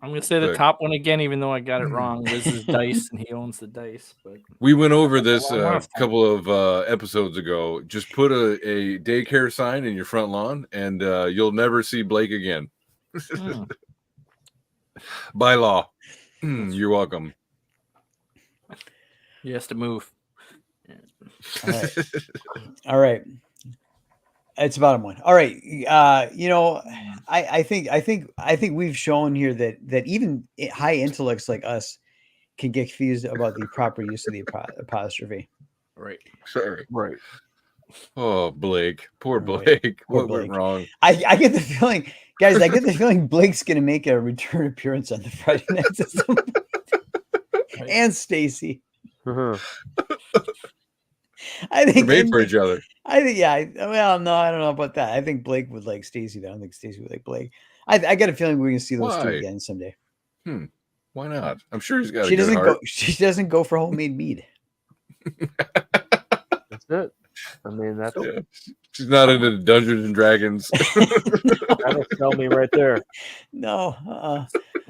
I'm going to say the top one again, even though I got it wrong. Wiz's dice, and he owns the dice. But we went over this a couple of episodes ago. Just put a daycare sign in your front lawn, and you'll never see Blake again. By law. You're welcome. He has to move. All right. All right. It's the bottom one. All right. I think we've shown here that even high intellects like us can get confused about the proper use of the apostrophe. Right. Sorry. Right. Oh, Blake. Poor Right. Blake. Poor What Blake. went wrong? I get the feeling, guys, I get the feeling Blake's going to make a return appearance on the Friday Night System. And Stacy. Uh-huh. I think We're made for each other. I think, yeah. Well, no, I don't know about that. I think Blake would like Stacy, but I don't think Stacy would like Blake. I got a feeling we're going to see those two Why? again someday. Why not? I'm sure he's got She a good doesn't heart. go. She doesn't go for homemade mead. That's it. I mean, that's Yeah. She's not into Dungeons and Dragons. that'll sell me right there. No.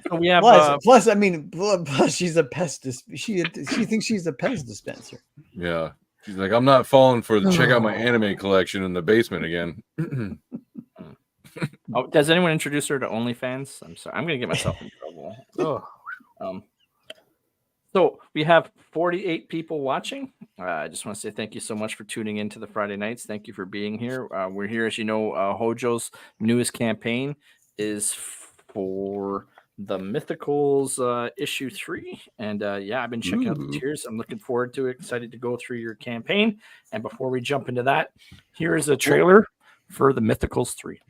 So we have Plus, I mean, plus she's a pest. She thinks she's a pest dispenser. Yeah. She's like, I'm not falling for the check out my anime collection in the basement again. Oh, does anyone introduce her to OnlyFans? I'm sorry. I'm going to get myself in trouble. So we have 48 people watching. I just want to say thank you so much for tuning in to the Friday nights. Thank you for being here. We're here, as you know, Hojo's newest campaign is for the Mythicals issue 3. And yeah, I've been checking out the tiers. I'm looking forward to it. Excited to go through your campaign. And before we jump into that, here is a trailer for the Mythicals 3.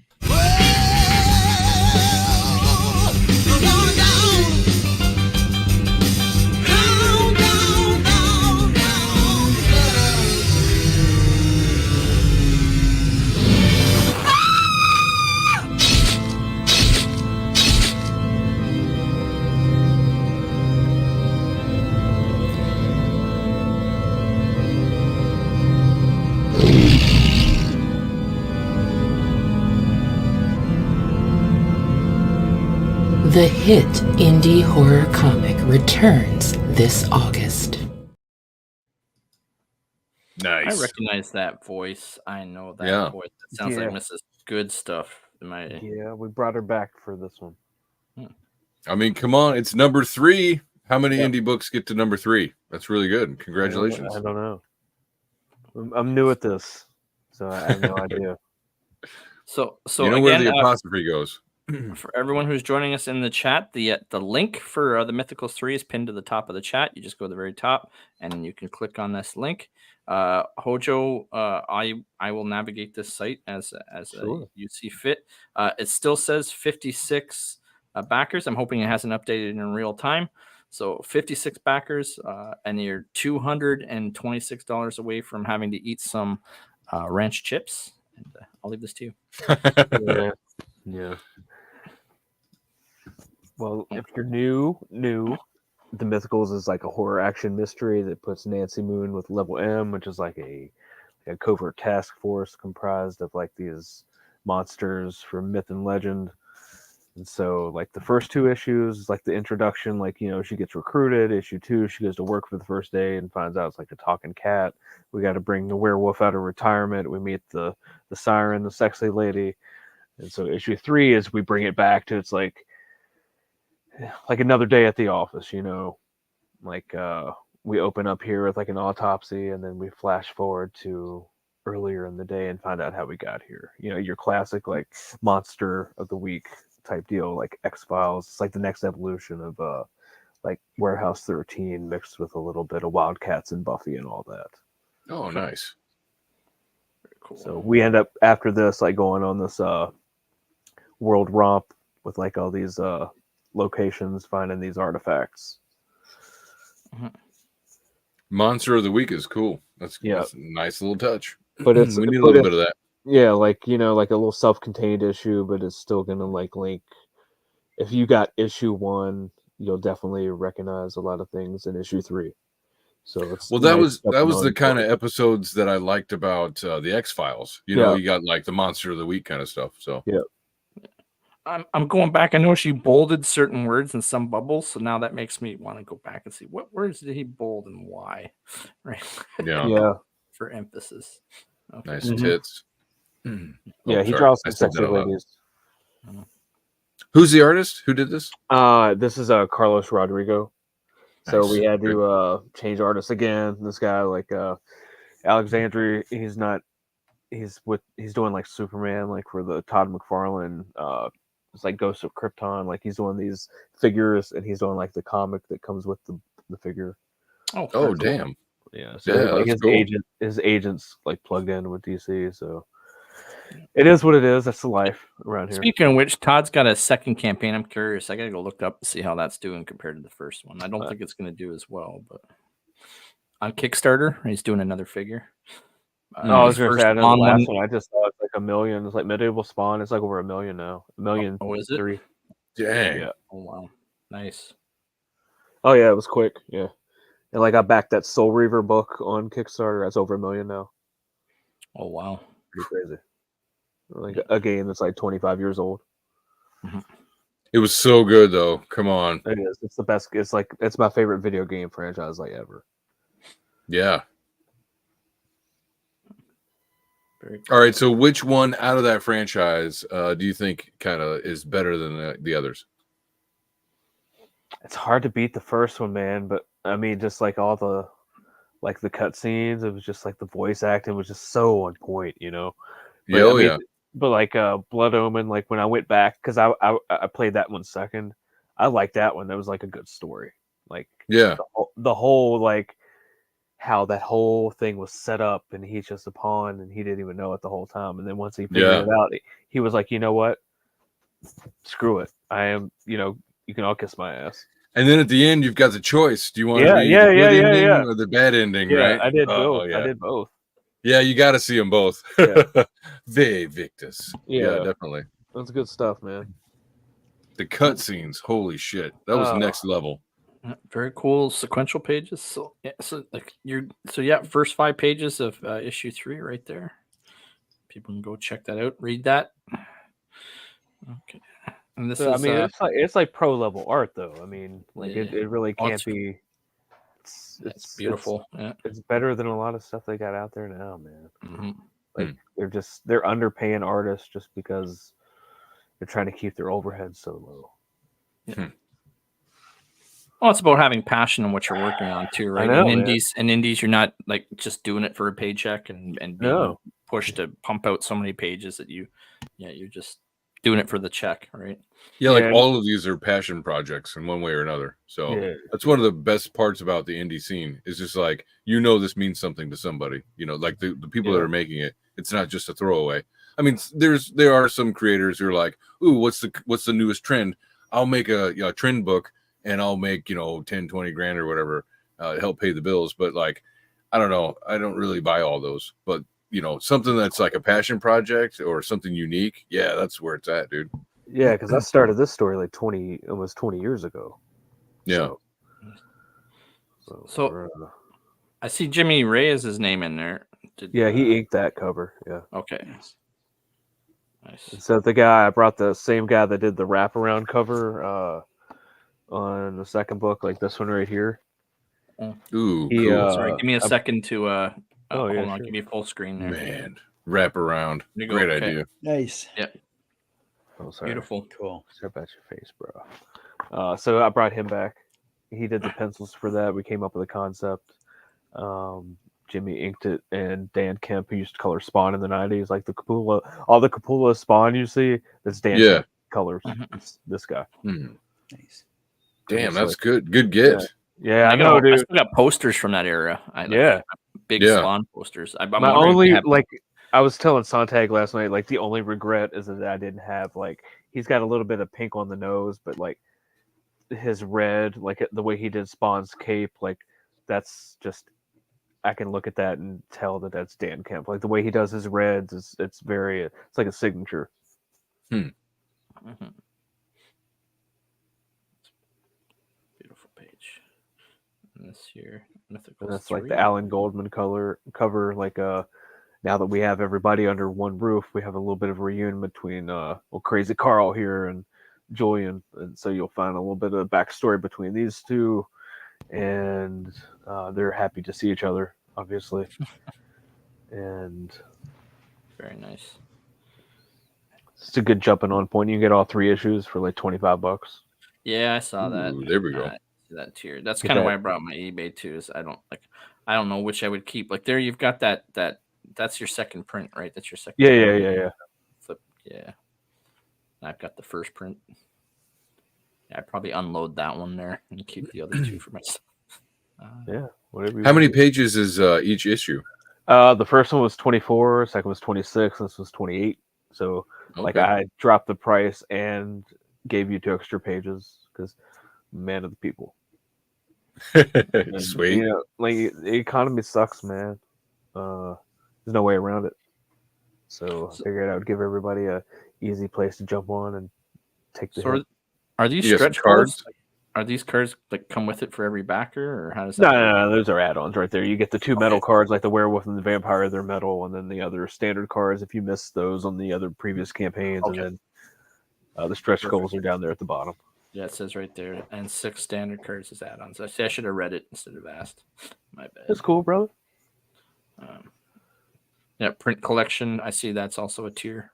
The hit indie horror comic returns this August. Nice. I recognize that voice. I know that voice. It sounds like Mrs. Good Stuff. Yeah, we brought her back for this one. I mean, come on. It's number 3. How many indie books get to number 3? That's really good. Congratulations. I don't know. I'm new at this, so I have no idea. So you know again, where the apostrophe goes. For everyone who's joining us in the chat, the link for the Mythicals 3 is pinned to the top of the chat. You just go to the very top, and you can click on this link. Hojo, I will navigate this site as you see fit. It still says 56 backers. I'm hoping it hasn't updated in real time. So 56 backers, and you're $226 away from having to eat some ranch chips. And I'll leave this to you. Yeah. Well, if you're new, the Mythicals is like a horror action mystery that puts Nancy Moon with Level M, which is like a covert task force comprised of like these monsters from myth and legend. And so like the first 2 issues, like the introduction, like, you know, she gets recruited. Issue 2, she goes to work for the first day and finds out it's like a talking cat. We got to bring the werewolf out of retirement. We meet the siren, the sexy lady. And so issue 3 is we bring it back to it's like another day at the office, you know, like we open up here with like an autopsy, and then we flash forward to earlier in the day and find out how we got here. You know, your classic like monster of the week type deal, like X-Files. It's like the next evolution of like Warehouse 13 mixed with a little bit of Wildcats and Buffy and all that. Oh, nice. Very cool. So we end up after this like going on this world romp with like all these locations, finding these artifacts. Monster of the week is cool. That's a nice little touch. But it's we need a little bit of that. Yeah, like, you know, like a little self-contained issue, but it's still gonna like link. If you got issue 1, you'll definitely recognize a lot of things in issue 3. So it's that was the kind of episodes that I liked about the X-Files. You know, you got like the Monster of the Week kind of stuff. So yeah. I'm going back. I know she bolded certain words in some bubbles, so now that makes me want to go back and see what words did he bold and why. Right? Yeah. For emphasis. Okay. Nice tits. Yeah, he draws some sexy ladies. Who's the artist? Who did this? This is Carlos Rodrigo. So we had to change artists again. This guy, like Alexandria, he's doing like Superman, like for the Todd McFarlane. It's like Ghost of Krypton. Like he's doing these figures, and he's doing like the comic that comes with the the figure. Oh, damn. Yeah, so like that's cool. his agent's like plugged in with DC, so it is what it is. That's the life around here. Speaking of which, Todd's got a second campaign. I'm curious. I gotta go look up to see how that's doing compared to the first one. I don't think it's gonna do as well, but on Kickstarter, he's doing another figure. I was gonna say I know the last one. I just saw it's like 1 million. It's like Medieval Spawn. It's like over 1 million now. 1,000,000. Oh, is it? 3. Dang. Yeah. Oh wow, nice. Oh yeah, it was quick. Yeah, and like I backed that Soul Reaver book on Kickstarter. That's over 1 million now. Oh wow, pretty crazy. Like a game that's like 25 years old. It was so good though. Come on. It is. It's the best. It's my favorite video game franchise like ever. Yeah. Very cool. All right. So, which one out of that franchise do you think kind of is better than the others? It's hard to beat the first one, man. But I mean, just like all the cutscenes, it was just like the voice acting was just so on point, you know. But, Yeah, I mean, yeah. But like Blood Omen, like when I went back, because I played that one second, I liked that one. That was like a good story. Like Yeah. the whole like how that whole thing was set up, and he's just a pawn, and he didn't even know it the whole time. And then once he figured it out, he was like, you know what? Screw it. I am. You know, you can all kiss my ass. And then at the end, you've got the choice. Do you want to read the good ending or the bad ending? Yeah, right? I did both. I did both. Yeah, you got to see them both. Yeah. Ve Victus. Yeah, definitely. That's good stuff, man. The cutscenes, holy shit, that was next level. Very cool sequential pages. So first 5 pages of issue 3 right there. People can go check that out, read that. Okay, and this is. I mean, it's like pro level art, though. I mean, like it really can't be. It's beautiful. It's better than a lot of stuff they got out there now, man. Like they're underpaying artists just because they're trying to keep their overhead so low. Well, it's about having passion in what you're working on too, right? I know, in indies, you're not like just doing it for a paycheck and being pushed to pump out so many pages that you're just doing it for the check, right? Yeah, like all of these are passion projects in one way or another. So that's one of the best parts about the indie scene is just like, this means something to somebody, like the people that are making it. It's not just a throwaway. I mean, there are some creators who are like, ooh, what's the newest trend? I'll make a trend book and I'll make, 10, 20 grand or whatever, help pay the bills. But like, I don't know. I don't really buy all those, but something that's like a passion project or something unique. Yeah, that's where it's at, dude. Yeah, because I started this story like almost 20 years ago. Yeah. So I see Jimmy Reyes' name in there. He inked that cover. Yeah. Okay. Nice. So I brought the same guy that did the wraparound cover on the second book, like this one right here. Ooh, cool. Sorry, give me a second to hold on, sure. give me full screen there. Man, wrap around. Great idea. Nice. Yep. Oh, sorry. Beautiful. Cool. Sorry about your face, bro. So I brought him back. He did the pencils for that. We came up with a concept. Jimmy inked it, and Dan Kemp, who used to color Spawn in the 90s, like all the Capullo Spawn you see, that's Dan Kemp colors. It's this guy. Nice. Damn, that's good. Good get. Yeah, I know, dude. I still got posters from that era. Big Spawn posters. My only I was telling Sontag last night, like the only regret is that I didn't have he's got a little bit of pink on the nose, but like his red, like the way he did Spawn's cape, like that's just I can look at that and tell that that's Dan Kemp. Like the way he does his reds, it's like a signature. Beautiful page. And this here, Mythicals. That's like the Alan Goldman cover. Like now that we have everybody under one roof, we have a little bit of a reunion between Crazy Carl here and Julian, and so you'll find a little bit of backstory between these two, and they're happy to see each other, obviously. And very nice. It's a good jumping on point. You can get all 3 issues for like $25. Yeah, I saw that. Ooh, there we go. That tier. That's kind of why I brought my eBay too. Is I don't know which I would keep. Like there, you've got that's your second print, right? That's your second. Yeah. Flip. Yeah. I've got the first print. Yeah, I'd probably unload that one there and keep the other 2 for myself. Yeah, whatever. How many pages is each issue? The first one was 24, second was 26, this was 28. So like I dropped the price and gave you 2 extra pages because man of the people. And, Sweet. You know, like the economy sucks, man. There's no way around it. So I figured I would give everybody a easy place to jump on and take the hit. Are these stretch cards? Are these cards like come with it for every backer, or how does that? No, those are add-ons right there. You get the 2 metal cards, like the Werewolf and the Vampire. They're metal, and then the other standard cards, if you missed those on the other previous campaigns, and then the stretch goals are down there at the bottom. Yeah, it says right there, and 6 standard cards as add-ons. I should have read it instead of asked. My bad. That's cool, brother. Yeah, print collection. I see that's also a tier.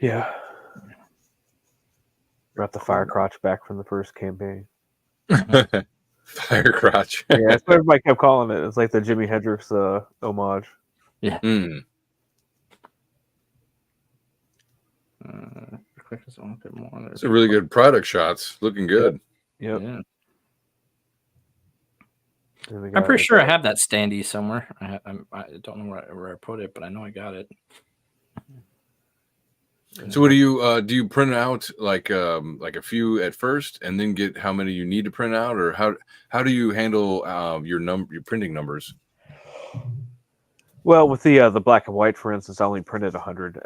Yeah. Brought the fire crotch back from the first campaign. Fire crotch. Yeah, that's what everybody kept calling it. It's like the Jimi Hendrix homage. Yeah. It's a really good product shots. Looking good. Yep. Yeah. I'm pretty sure I have that standee somewhere. I don't know where I put it, but I know I got it. So what do you print out like a few at first and then get how many you need to print out, or how do you handle your printing numbers? Well, with the black and white, for instance, I only printed 100.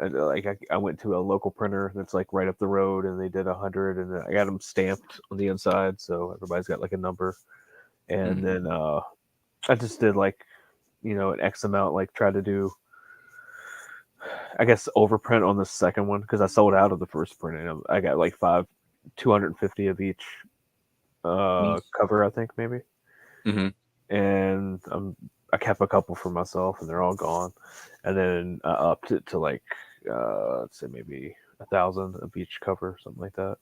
I went to a local printer that's like right up the road, and they did 100, and I got them stamped on the inside, so everybody's got like a number. And then I just did like, an X amount, like try to do, I guess, overprint on the second one because I sold out of the first printing. I got like 250 of each cover, I think maybe. And I kept a couple for myself, and they're all gone. And then I upped it to like, let's say maybe 1,000 of each cover, something like that.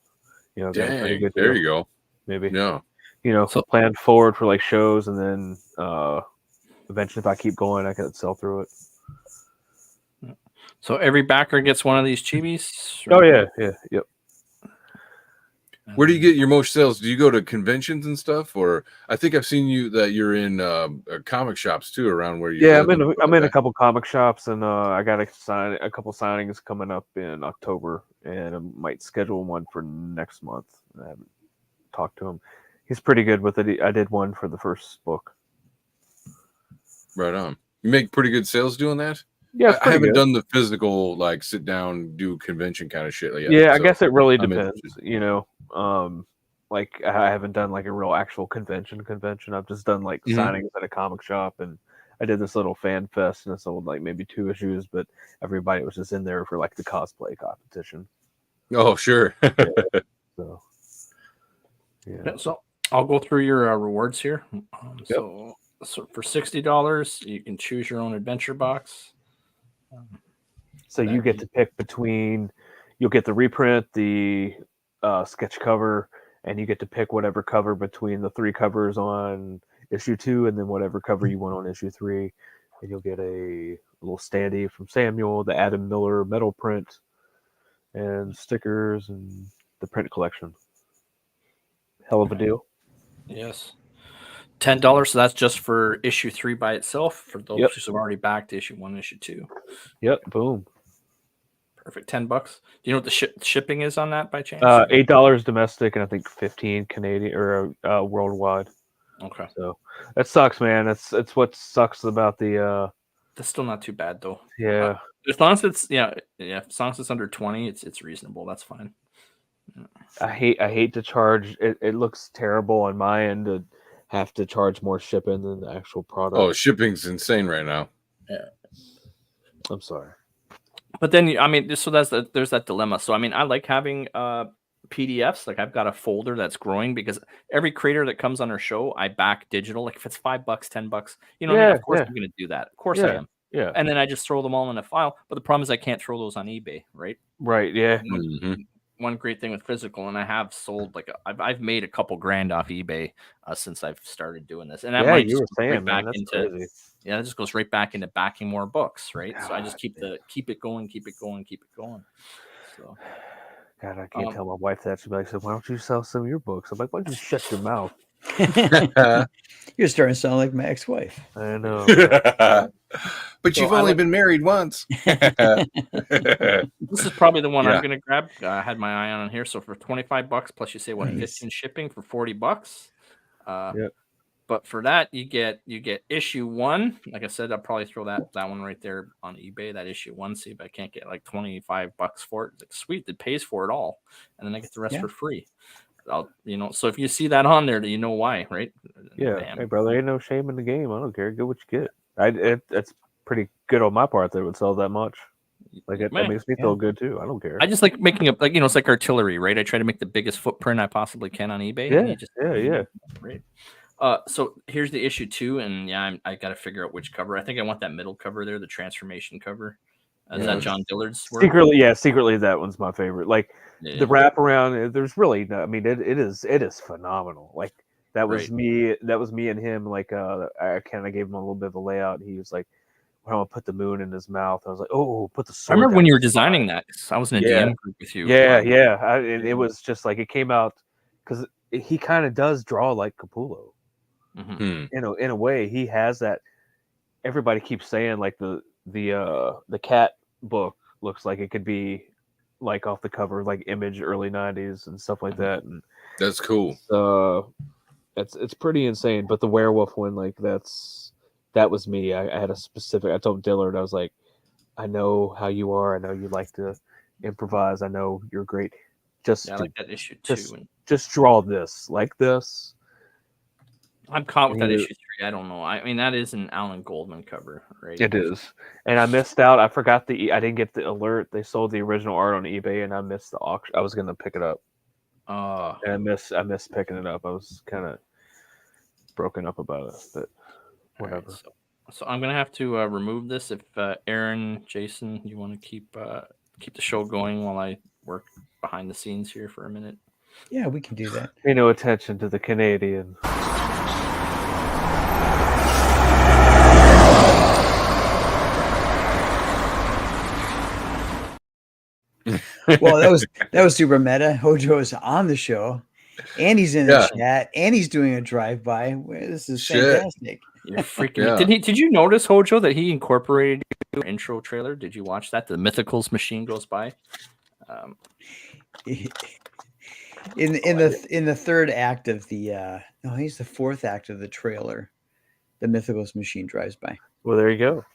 Got a pretty good deal. There you go. Maybe. Yeah. So plan forward for like shows, and then eventually, if I keep going, I can sell through it. So every backer gets one of these chibis? Oh yeah, yep. Where do you get your most sales? Do you go to conventions and stuff, or I think I've seen that you're in comic shops too around where you? Yeah, I'm in a couple comic shops, and I got a couple signings coming up in October, and I might schedule one for next month. I haven't talked to him. He's pretty good with it. I did one for the first book. Right on. You make pretty good sales doing that? Yeah, I haven't done the physical, like sit down, do convention kind of shit yet. Yeah, I guess it really depends. Like I haven't done like a real actual convention. I've just done like signings at a comic shop, and I did this little fan fest, and I sold like maybe 2 issues, but everybody was just in there for like the cosplay competition. Oh, sure. So I'll go through your rewards here. So for $60, you can choose your own adventure box. So you get to pick between, you'll get the reprint, the sketch cover, and you get to pick whatever cover between the 3 covers on issue 2, and then whatever cover you want on issue 3, and you'll get a little standee from Samuel, the Adam Miller metal print, and stickers, and the print collection. Hell of a deal. Yes. $10, so that's just for issue 3 by itself, for those who have already backed issue 1, issue 2. Yep, boom. Perfect. $10. Do you know what the shipping is on that by chance? $8 domestic, and I think $15 Canadian or worldwide. Okay. So that sucks, man. It's what sucks about the. That's still not too bad though. Yeah. As long as it's as long as it's under 20, it's reasonable. That's fine. Yeah. I hate to charge. It looks terrible on my end to have to charge more shipping than the actual product. Oh, shipping's insane right now. Yeah. I'm sorry. But then, so there's that dilemma. So, I like having PDFs. Like, I've got a folder that's growing because every creator that comes on our show, I back digital. Like, if it's $5, $10, of course I'm going to do that. Of course I am. Yeah. And then I just throw them all in a file. But the problem is I can't throw those on eBay, right? Right. Yeah. One great thing with physical, and I have sold I've made a couple grand off eBay since I've started doing this. And that might you were saying, man, that's crazy. Yeah, it just goes right back into backing more books, right? So I just keep it going. So, God, I can't tell my wife that. She'd be like, "So why don't you sell some of your books?" I'm like, "Why don't you shut your mouth?" You're starting to sound like my ex-wife. I know. But you've only been married once. This is probably the one Yeah. I'm going to grab. I had my eye on here. So for $25, plus you say what, Nice. 15 shipping for $40. Yep. But for that, you get issue 1. Like I said, I'll probably throw that one right there on eBay. That issue 1. See if I can't get like $25 for it. It's like, sweet, it pays for it all, and then I get the rest for free. So if you see that on there, you know why, right? Yeah. Bam. Hey, brother, ain't no shame in the game. I don't care. Get what you get. It's pretty good on my part that it would sell that much. Like that makes me feel good too. I don't care. I just like making up, like, it's like artillery, right? I try to make the biggest footprint I possibly can on eBay. Yeah. And you just, Yeah. Right. So here's the issue 2, and I got to figure out which cover. I think I want that middle cover there, the transformation cover. Is that John Dillard's work? Secretly, that one's my favorite. Like the wraparound, there's really no. I mean, it is phenomenal. Like that was me. That was me and him. Like I kind of gave him a little bit of a layout. He was like, "I'm gonna put the moon in his mouth." I was like, "Oh, put the sword." I remember when you were designing that. I was in a DM group with you. Yeah. It was just like it came out because he kind of does draw like Capullo. Mm-hmm. In a way, he has that. Everybody keeps saying like the cat book looks like it could be like off the cover, like Image early 90s and stuff like that. And that's cool. It's pretty insane. But the werewolf one, like that was me. I had a specific. I told Dillard, I was like, I know how you are. I know you like to improvise. I know you're great. I like that issue too. Just draw this like this. I'm caught with that issue 3. I don't know. I mean, that is an Alan Goldman cover, right? It is. And I missed out. I forgot I didn't get the alert. They sold the original art on eBay, and I missed the auction. I was going to pick it up. And I missed picking it up. I was kind of broken up about it, but whatever. Right, so I'm going to have to remove this. If Aaron, Jason, you want to keep the show going while I work behind the scenes here for a minute. Yeah, we can do that. Pay no attention to the Canadian. Well, that was super meta. Hojo is on the show, and he's in the chat, and he's doing a drive-by. This is fantastic. You're freaking me. Did you notice, Hojo, that he incorporated your intro trailer? Did you watch that? The Mythicals machine goes by. In the third act of the he's the fourth act of the trailer. The Mythicals machine drives by. Well, there you go.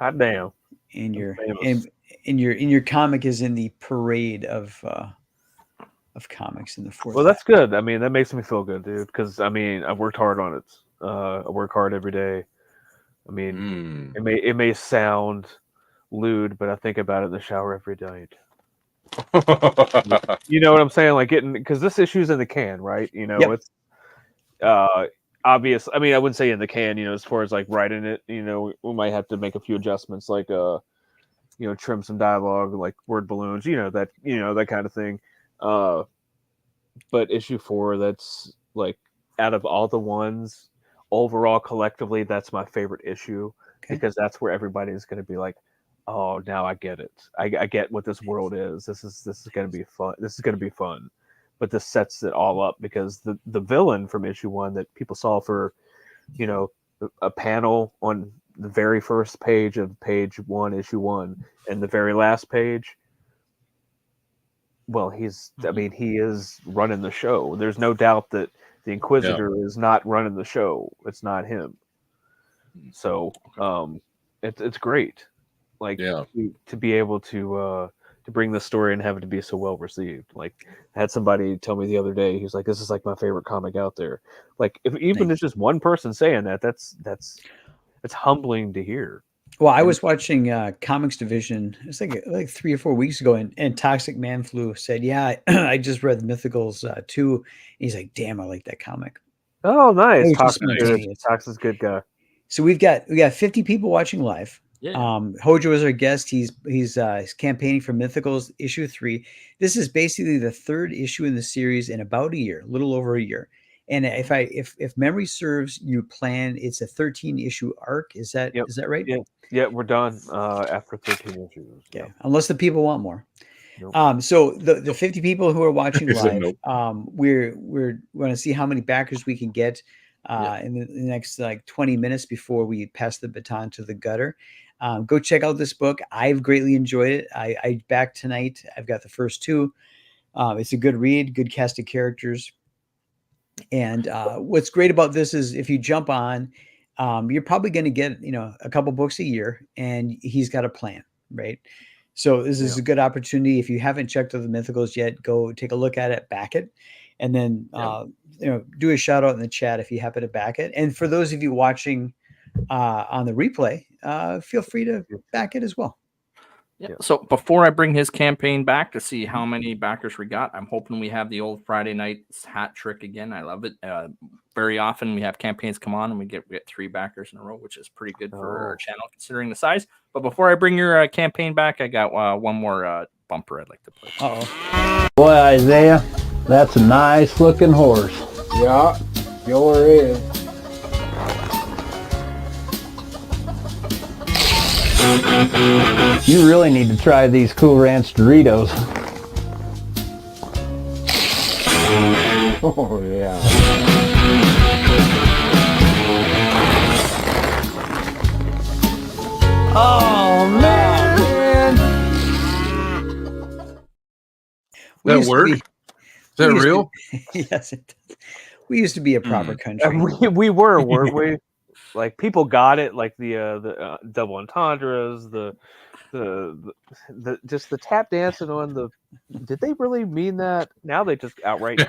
Hot damn. And your comic is in the parade of comics in the fourth. Well, that's good. I mean, that makes me feel good, dude. Because I mean, I've worked hard on it. I work hard every day. I mean, it may sound lewd, but I think about it in the shower every night. You know what I'm saying? Like because this issue's in the can, right? You know, it's obvious. I mean, I wouldn't say in the can. You know, as far as like writing it, you know, we might have to make a few adjustments, like trim some dialogue, like word balloons, that kind of thing. But issue 4, that's like out of all the ones, overall collectively, that's my favorite issue because that's where everybody's going to be like, oh, now I get it. I get what this world is. This is going to be fun. This is going to be fun. But this sets it all up because the villain from issue 1 that people saw for, a panel on the very first page of page 1, issue 1, and the very last page. Well, he is running the show. There's no doubt that the Inquisitor is not running the show. It's not him. So, it's great. Like to be able to bring the story and have it to be so well received. Like I had somebody tell me the other day, he's like, "This is like my favorite comic out there." Like if it's just one person saying that, that's humbling to hear. Well, I was watching Comics Division. It's like 3 or 4 weeks ago, and Toxic Man Flu said, "Yeah, I just read the Mythicals 2." And he's like, "Damn, I like that comic." Oh, nice. Toxic's good guy. So we've got 50 people watching live. Yeah. Hojo is our guest. He's campaigning for Mythicals issue 3. This is basically the third issue in the series in about a year, a little over a year. And if memory serves, you plan it's a 13 issue arc. Is that right? Yeah, we're done after 13 issues. Yeah, unless the people want more. So the 50 people who are watching He said live, nope. we're going to see how many backers we can get in the next like 20 minutes before we pass the baton to the gutter. Go check out this book. I've greatly enjoyed it. I backed tonight. I've got the first two. It's a good read, good cast of characters. And what's great about this is if you jump on, you're probably going to get, a couple books a year, and he's got a plan, right? So this is a good opportunity. If you haven't checked out the Mythicals yet, go take a look at it, back it, and then do a shout out in the chat if you happen to back it. And for those of you watching on the replay, feel free to back it as well. Yeah. So before I bring his campaign back to see how many backers we got, I'm hoping we have the old Friday night hat trick again. I love it. Very often we have campaigns come on and we get 3 backers in a row, which is pretty good for our channel considering the size. But before I bring your campaign back, I got one more bumper I'd like to play. Boy, Isaiah, that's a nice looking horse. Yeah, sure is. You really need to try these Cool Ranch Doritos. Oh, yeah. Oh, man. That work? Is that real? Yes, it does. We used to be a proper country. We were, weren't we? Like people got it, like the double entendres, the just the tap dancing on the. Did they really mean that? Now they just outright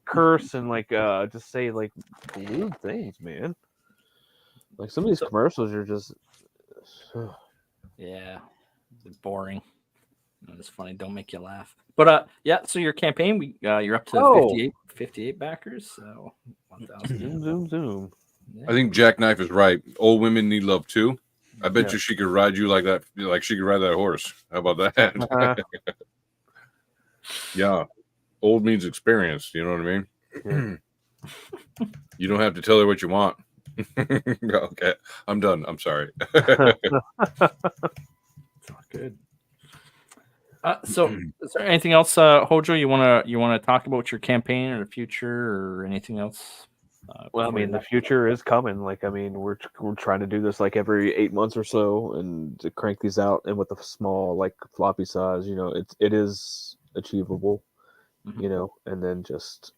curse and like just say like lewd things, man. Like some of these commercials are just. Yeah, they're boring. It's funny. Don't make you laugh. But yeah. So your campaign, you're up to 58 backers. So 1,000. Zoom. Yeah. I think Jackknife is right. Old women need love too. I bet you she could ride you like that, like she could ride that horse. How about that? Yeah, old means experience. You know what I mean? You don't have to tell her what you want. Okay, I'm done. I'm sorry. It's all good. So, is there anything else, Hojo? You wanna talk about your campaign or the future or anything else? Well, I mean, the future is coming. Like, I mean, we're trying to do this like every 8 months or so, and to crank these out, and with a small like floppy size, it is achievable, and then just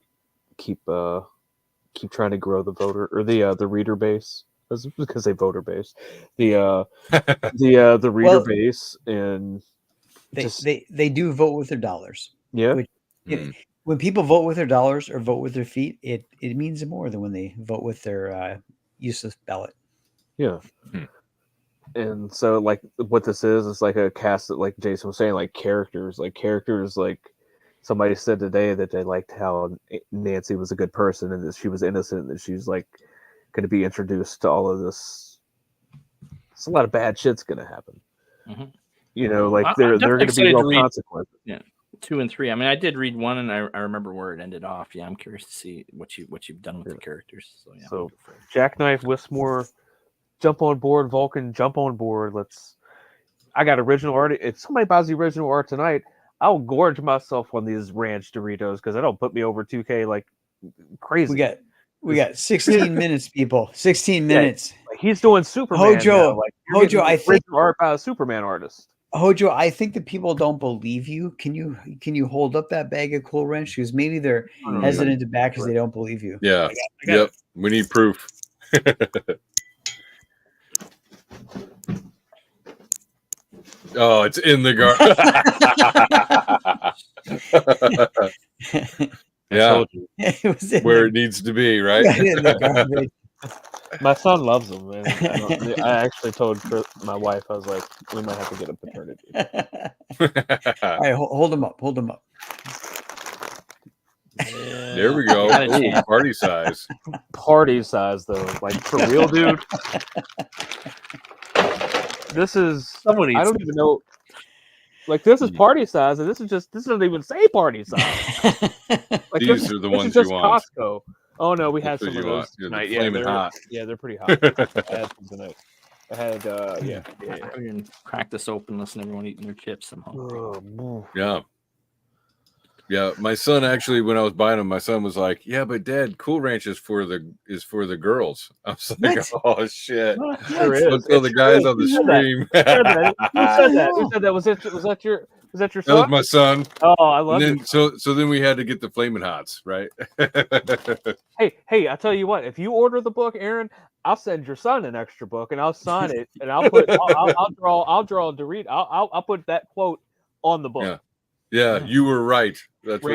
keep trying to grow the voter or the reader base, because they voter base, the reader base, and they do vote with their dollars. Yeah. When people vote with their dollars or vote with their feet, it means more than when they vote with their useless ballot. Yeah. And so, like, what this is like a cast that, like Jason was saying, like characters. Like somebody said today that they liked how Nancy was a good person and that she was innocent and that she's like going to be introduced to all of this. It's a lot of bad shit's going to happen. Like they're going to be real consequences. Yeah. 2 and 3. I mean, I did read 1, and I remember where it ended off. Yeah, I'm curious to see what you've done with the characters. So yeah. So Jackknife, Wistmore, jump on board. Vulcan, jump on board. I got original art. If somebody buys the original art tonight, I'll gorge myself on these ranch Doritos because it'll put me over 2K like crazy. We got 16 minutes, people. 16 minutes. Yeah, like he's doing Superman. Hojo, Hojo, I think art by a Superman artist. Hojo, I think that people don't believe you. Can you hold up that bag of Cool Ranch? Because maybe they're hesitant to back because they don't believe you. Yeah. Yep. We need proof. Oh, it's in the garbage. Yeah. Where it needs to be, right? My son loves them, man. I actually told my wife, I was like, we might have to get a paternity. All right, hold them up. Hold them up. Yeah. There we go. Ooh, party size. Party size, though. Like, for real, dude. This is, I don't even know. Like, this is party size, and this doesn't even say party size. Like, these are the ones you want. Costco. Oh no, we had some of those tonight. Yeah, they're hot. Yeah, they're pretty hot. I had some tonight. I had I can crack this open, listen to everyone eating their chips somehow. Yeah, my son actually, when I was buying them, my son was like, "Yeah, but Dad, Cool Ranch is for the girls." I was like, What? "Oh shit!" Sure is. Don't tell the guys on the stream. Who said that? Who said that? Was that your That son? was my son. Oh, I love it. it. So then we had to get the Flamin' Hots, right? Hey! I tell you what, if you order the book, Aaron, I'll send your son an extra book, and I'll sign it, and I'll put I'll draw a Dorito. I'll put that quote on the book. Yeah, you were right. That's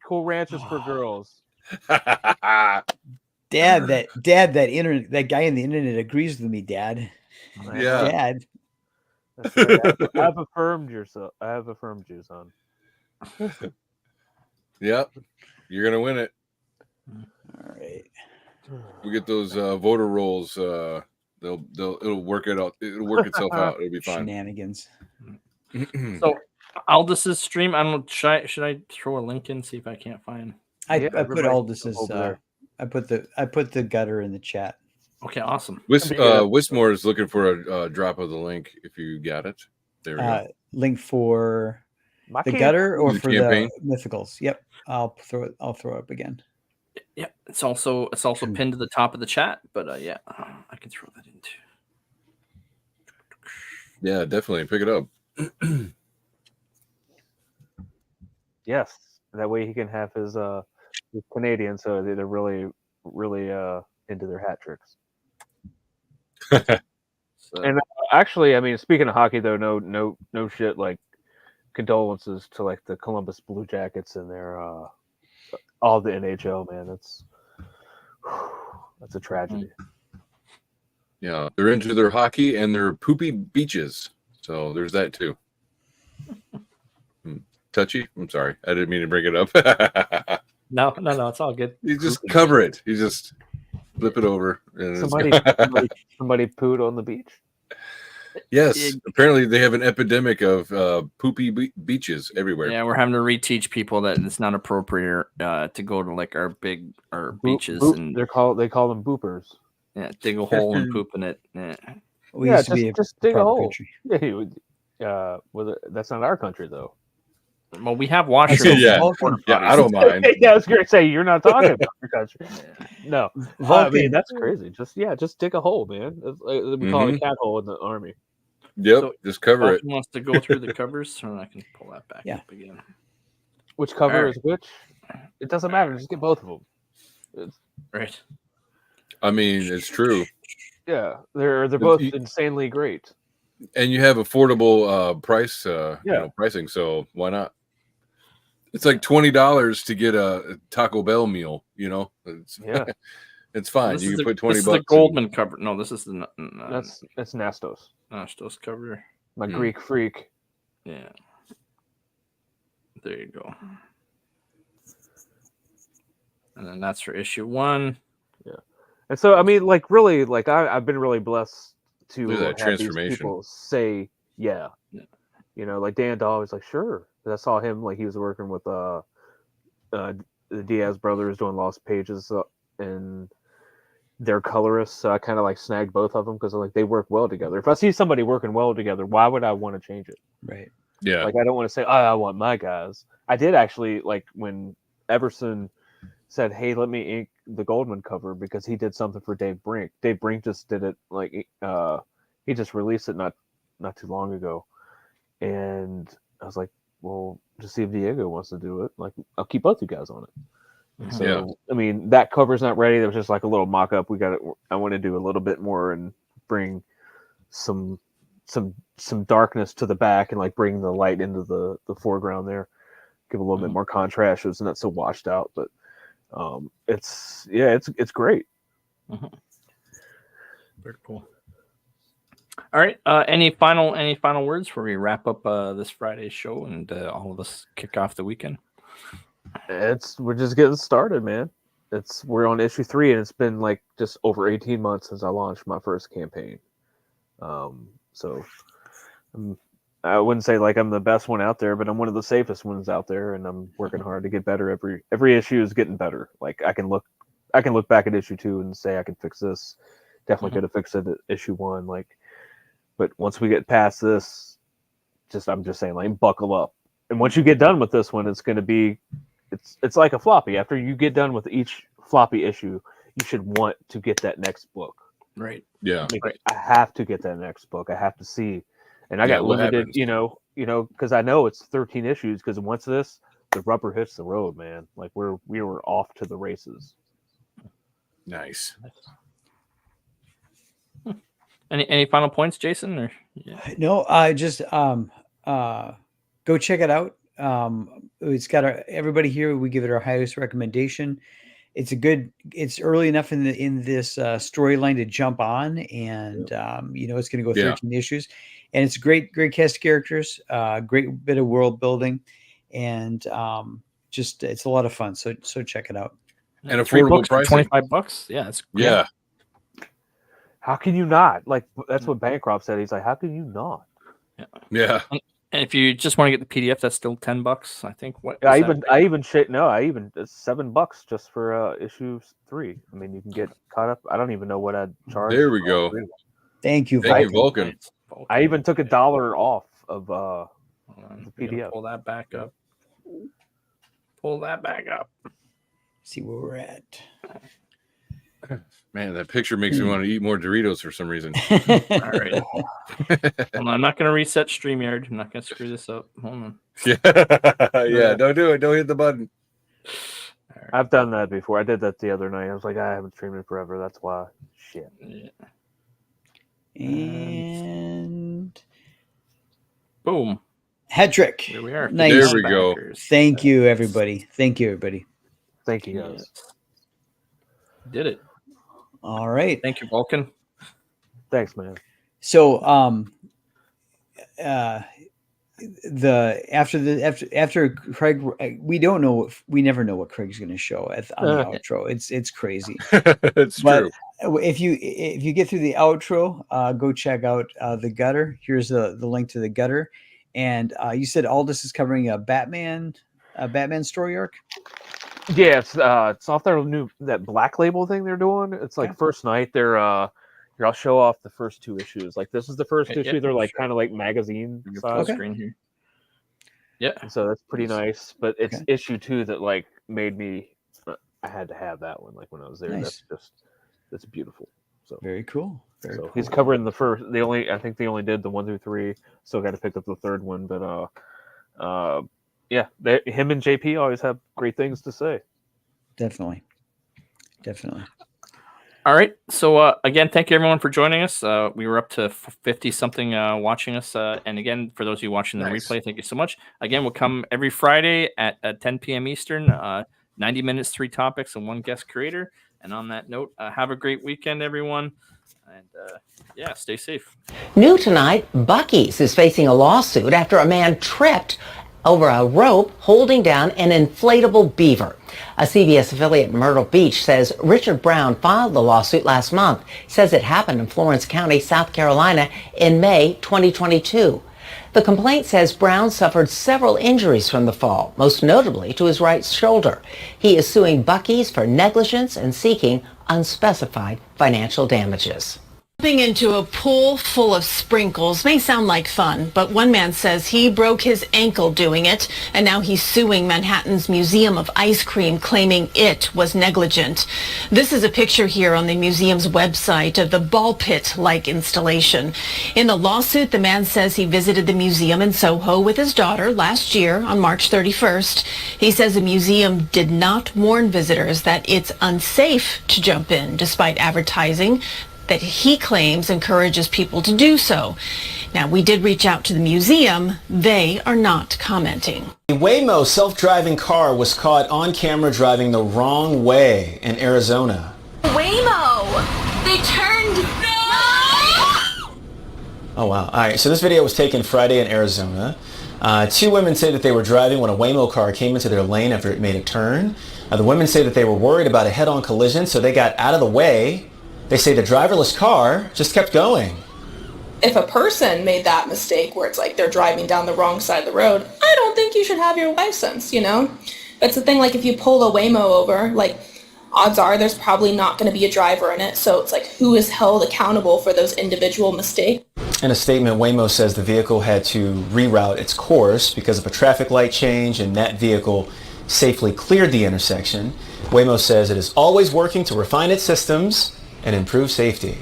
Cool Ranch is for girls. Dad, that internet, that guy in the internet agrees with me, Dad. Yeah. Dad. That's right. I've affirmed you, son. Yep, you're gonna win it. All right. We get those voter rolls. It'll work it out. It'll work itself out. It'll be fine. Shenanigans. So Aldis's stream. I don't know. Should I throw a link in? See if I can't find. I put Aldis's. I put the gutter in the chat. Okay, awesome. Wismore is looking for a drop of the link. If you got it, there we go. Link for the gutter or for the mythicals. Yep, I'll throw it up again. Yeah, it's also pinned to the top of the chat. But I can throw that in too. Yeah, definitely pick it up. Yes, that way he can have his Canadian, so they're really into their hat tricks. And actually, I mean, speaking of hockey, though, no shit. Like, condolences to like the Columbus Blue Jackets and their all the NHL, man. That's a tragedy. Yeah, they're into their hockey and their poopy beaches. So there's that too. Touchy. I'm sorry, I didn't mean to bring it up. No, it's all good. You just cover it. You just flip it over. And somebody pooed on the beach. Yes, apparently they have an epidemic of poopy beaches everywhere. Yeah, we're having to reteach people that it's not appropriate to go to like our beaches, and they call them boopers. Yeah, dig a hole and poop in it. Yeah, just dig a hole. That's not our country though. Well, we have washrooms. Yeah, I don't mind. Yeah, I was going to say you're not talking about your country. No, I mean that's crazy. Just dig a hole, man. We call it a cat hole in the army. Yep, so just cover it. Wants to go through the covers, so I can pull that back up again. Which cover is which? It doesn't matter. Just get both of them. Right. I mean, it's true. Yeah, they're both insanely great. And you have affordable price, pricing. So why not? It's like $20 to get a Taco Bell meal. You know, it's fine. You can put $20. This is the Goldman cover. No, this is the that's Nastos. Nastos cover. My Greek freak. Yeah. There you go. And then that's for issue 1. Yeah. And so I mean, like really, like I've been really blessed to have these people say yeah. You know, like Dan Dahl was like, sure. I saw him like he was working with the Diaz brothers doing Lost Pages and their colorists. So I kind of like snagged both of them because like they work well together. If I see somebody working well together, why would I want to change it? Right. Yeah. Like I don't want to say, oh, I want my guys. I did actually like when Everson said, hey, let me ink the Goldman cover because he did something for Dave Brink. Dave Brink just did it like he just released it not too long ago. And I was like, well, just see if Diego wants to do it. Like, I'll keep both you guys on it. So, I mean, that cover's not ready. There was just like a little mock-up. I want to do a little bit more and bring some darkness to the back and like bring the light into the foreground there. Give a little bit more contrast. So it's not so washed out, but it's great. Very cool. All right. Any final words before we wrap up this Friday's show and all of us kick off the weekend? We're just getting started, man. We're on issue 3, and it's been like just over 18 months since I launched my first campaign. So I wouldn't say like I'm the best one out there, but I'm one of the safest ones out there, and I'm working hard to get better. Every issue is getting better. Like I can look back at issue 2 and say I can fix this Definitely could have fixed it at issue 1. Like, but once we get past this, I'm just saying, like, buckle up. And once you get done with this one, it's going to be, it's like a floppy. After you get done with each floppy issue, you should want to get that next book. Right. Yeah. Like, I have to get that next book. I have to see. And I got limited, because I know it's 13 issues. Because once the rubber hits the road, man, like we were off to the races. Nice. Any final points, Jason? Or No, just go check it out. It's got everybody here. We give it our highest recommendation. It's early enough in this storyline to jump on, and it's going to go 13 issues, and it's great cast of characters, great bit of world building, and it's a lot of fun. So check it out. And affordable pricing, $25. Yeah, that's great. Yeah. How can you not? Like, that's what Bancroft said. He's like, how can you not? Yeah. And if you just want to get the PDF, that's still $10, I think. I even it's $7 just for issue 3. I mean, you can get caught up. I don't even know what I'd charge. There we go. Thank you, Vulcan. I even took $1 off of the PDF. Pull that back up. Pull that back up. See where we're at. Man, that picture makes me want to eat more Doritos for some reason. All right. Well, I'm not going to reset StreamYard. I'm not going to screw this up. Hold on. Yeah, don't do it. Don't hit the button. Right. I've done that before. I did that the other night. I was like, I haven't streamed in forever. That's why. Shit. Yeah. And boom. Hat trick. Here we are. Nice. There we go. Thank you, everybody. Thank you, everybody. Thank you, guys. Did it. All right. Thank you, Vulcan. Thanks, man. So, after Craig, we never know what Craig's going to show on the outro. It's crazy. It's true. If you get through the outro, go check out the gutter. Here's the link to the gutter. And you said Aldous is covering a Batman story arc. Yeah, it's off their that Black Label thing they're doing. It's like first night they're here. I'll show off the first 2 issues. Like, this is the first issue. They're like kind of like magazine size. Screen here. Yeah. So that's pretty nice. But it's issue 2 that like made me. I had to have that one. Like when I was there. Nice. That's beautiful. So very cool. Very cool. He's covering the first. I think they only did the 1 through 3. Still got to pick up the 3rd one, but yeah, him and JP always have great things to say. Definitely. All right. So again, thank you everyone for joining us. We were up to 50 something watching us. And again, for those of you watching the replay, thank you so much. Again, we'll come every Friday at 10 p.m. Eastern. 90 minutes, 3 topics, and 1 guest creator. And on that note, have a great weekend, everyone. And stay safe. New tonight, Buc'ee's is facing a lawsuit after a man tripped over a rope holding down an inflatable beaver. A CBS affiliate in Myrtle Beach says Richard Brown filed the lawsuit last month. He says it happened in Florence County, South Carolina in May 2022. The complaint says Brown suffered several injuries from the fall, most notably to his right shoulder. He is suing Buc'ee's for negligence and seeking unspecified financial damages. Jumping into a pool full of sprinkles may sound like fun, but one man says he broke his ankle doing it, and now he's suing Manhattan's Museum of Ice Cream, claiming it was negligent. This is a picture here on the museum's website of the ball pit-like installation. In the lawsuit, the man says he visited the museum in Soho with his daughter last year on March 31st. He says the museum did not warn visitors that it's unsafe to jump in, despite advertising that he claims encourages people to do so. Now, we did reach out to the museum. They are not commenting. A Waymo self-driving car was caught on camera driving the wrong way in Arizona. Waymo! They turned... No! Oh, wow. All right, so this video was taken Friday in Arizona. 2 women say that they were driving when a Waymo car came into their lane after it made a turn. The women say that they were worried about a head-on collision, so they got out of the way. They say the driverless car just kept going. If a person made that mistake where it's like they're driving down the wrong side of the road, I don't think you should have your license, you know? That's the thing, like if you pull a Waymo over, like odds are there's probably not going to be a driver in it. So it's like, who is held accountable for those individual mistakes? In a statement, Waymo says the vehicle had to reroute its course because of a traffic light change, and that vehicle safely cleared the intersection. Waymo says it is always working to refine its systems and improve safety.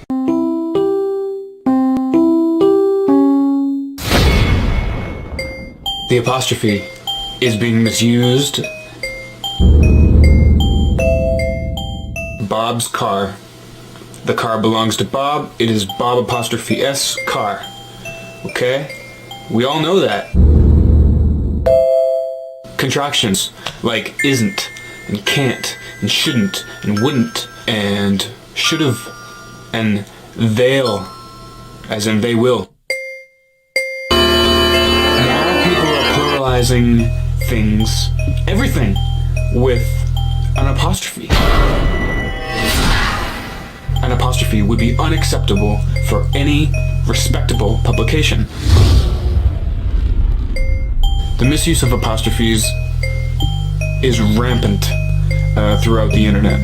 The apostrophe is being misused. Bob's car. The car belongs to Bob. It is Bob apostrophe S car. Okay? We all know that. Contractions like isn't and can't and shouldn't and wouldn't and should've and they'll, as in they will. Now people are pluralizing things, everything, with an apostrophe. An apostrophe would be unacceptable for any respectable publication. The misuse of apostrophes is rampant throughout the internet.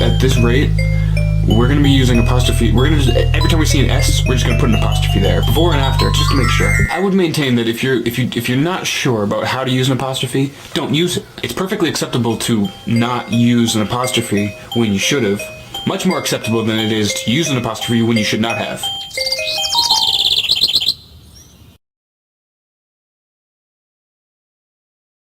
At this rate, we're going to be using apostrophe. We're going to every time we see an S, we're just going to put an apostrophe there, before and after, just to make sure. I would maintain that if you're not sure about how to use an apostrophe, don't use it. It's perfectly acceptable to not use an apostrophe when you should have. Much more acceptable than it is to use an apostrophe when you should not have.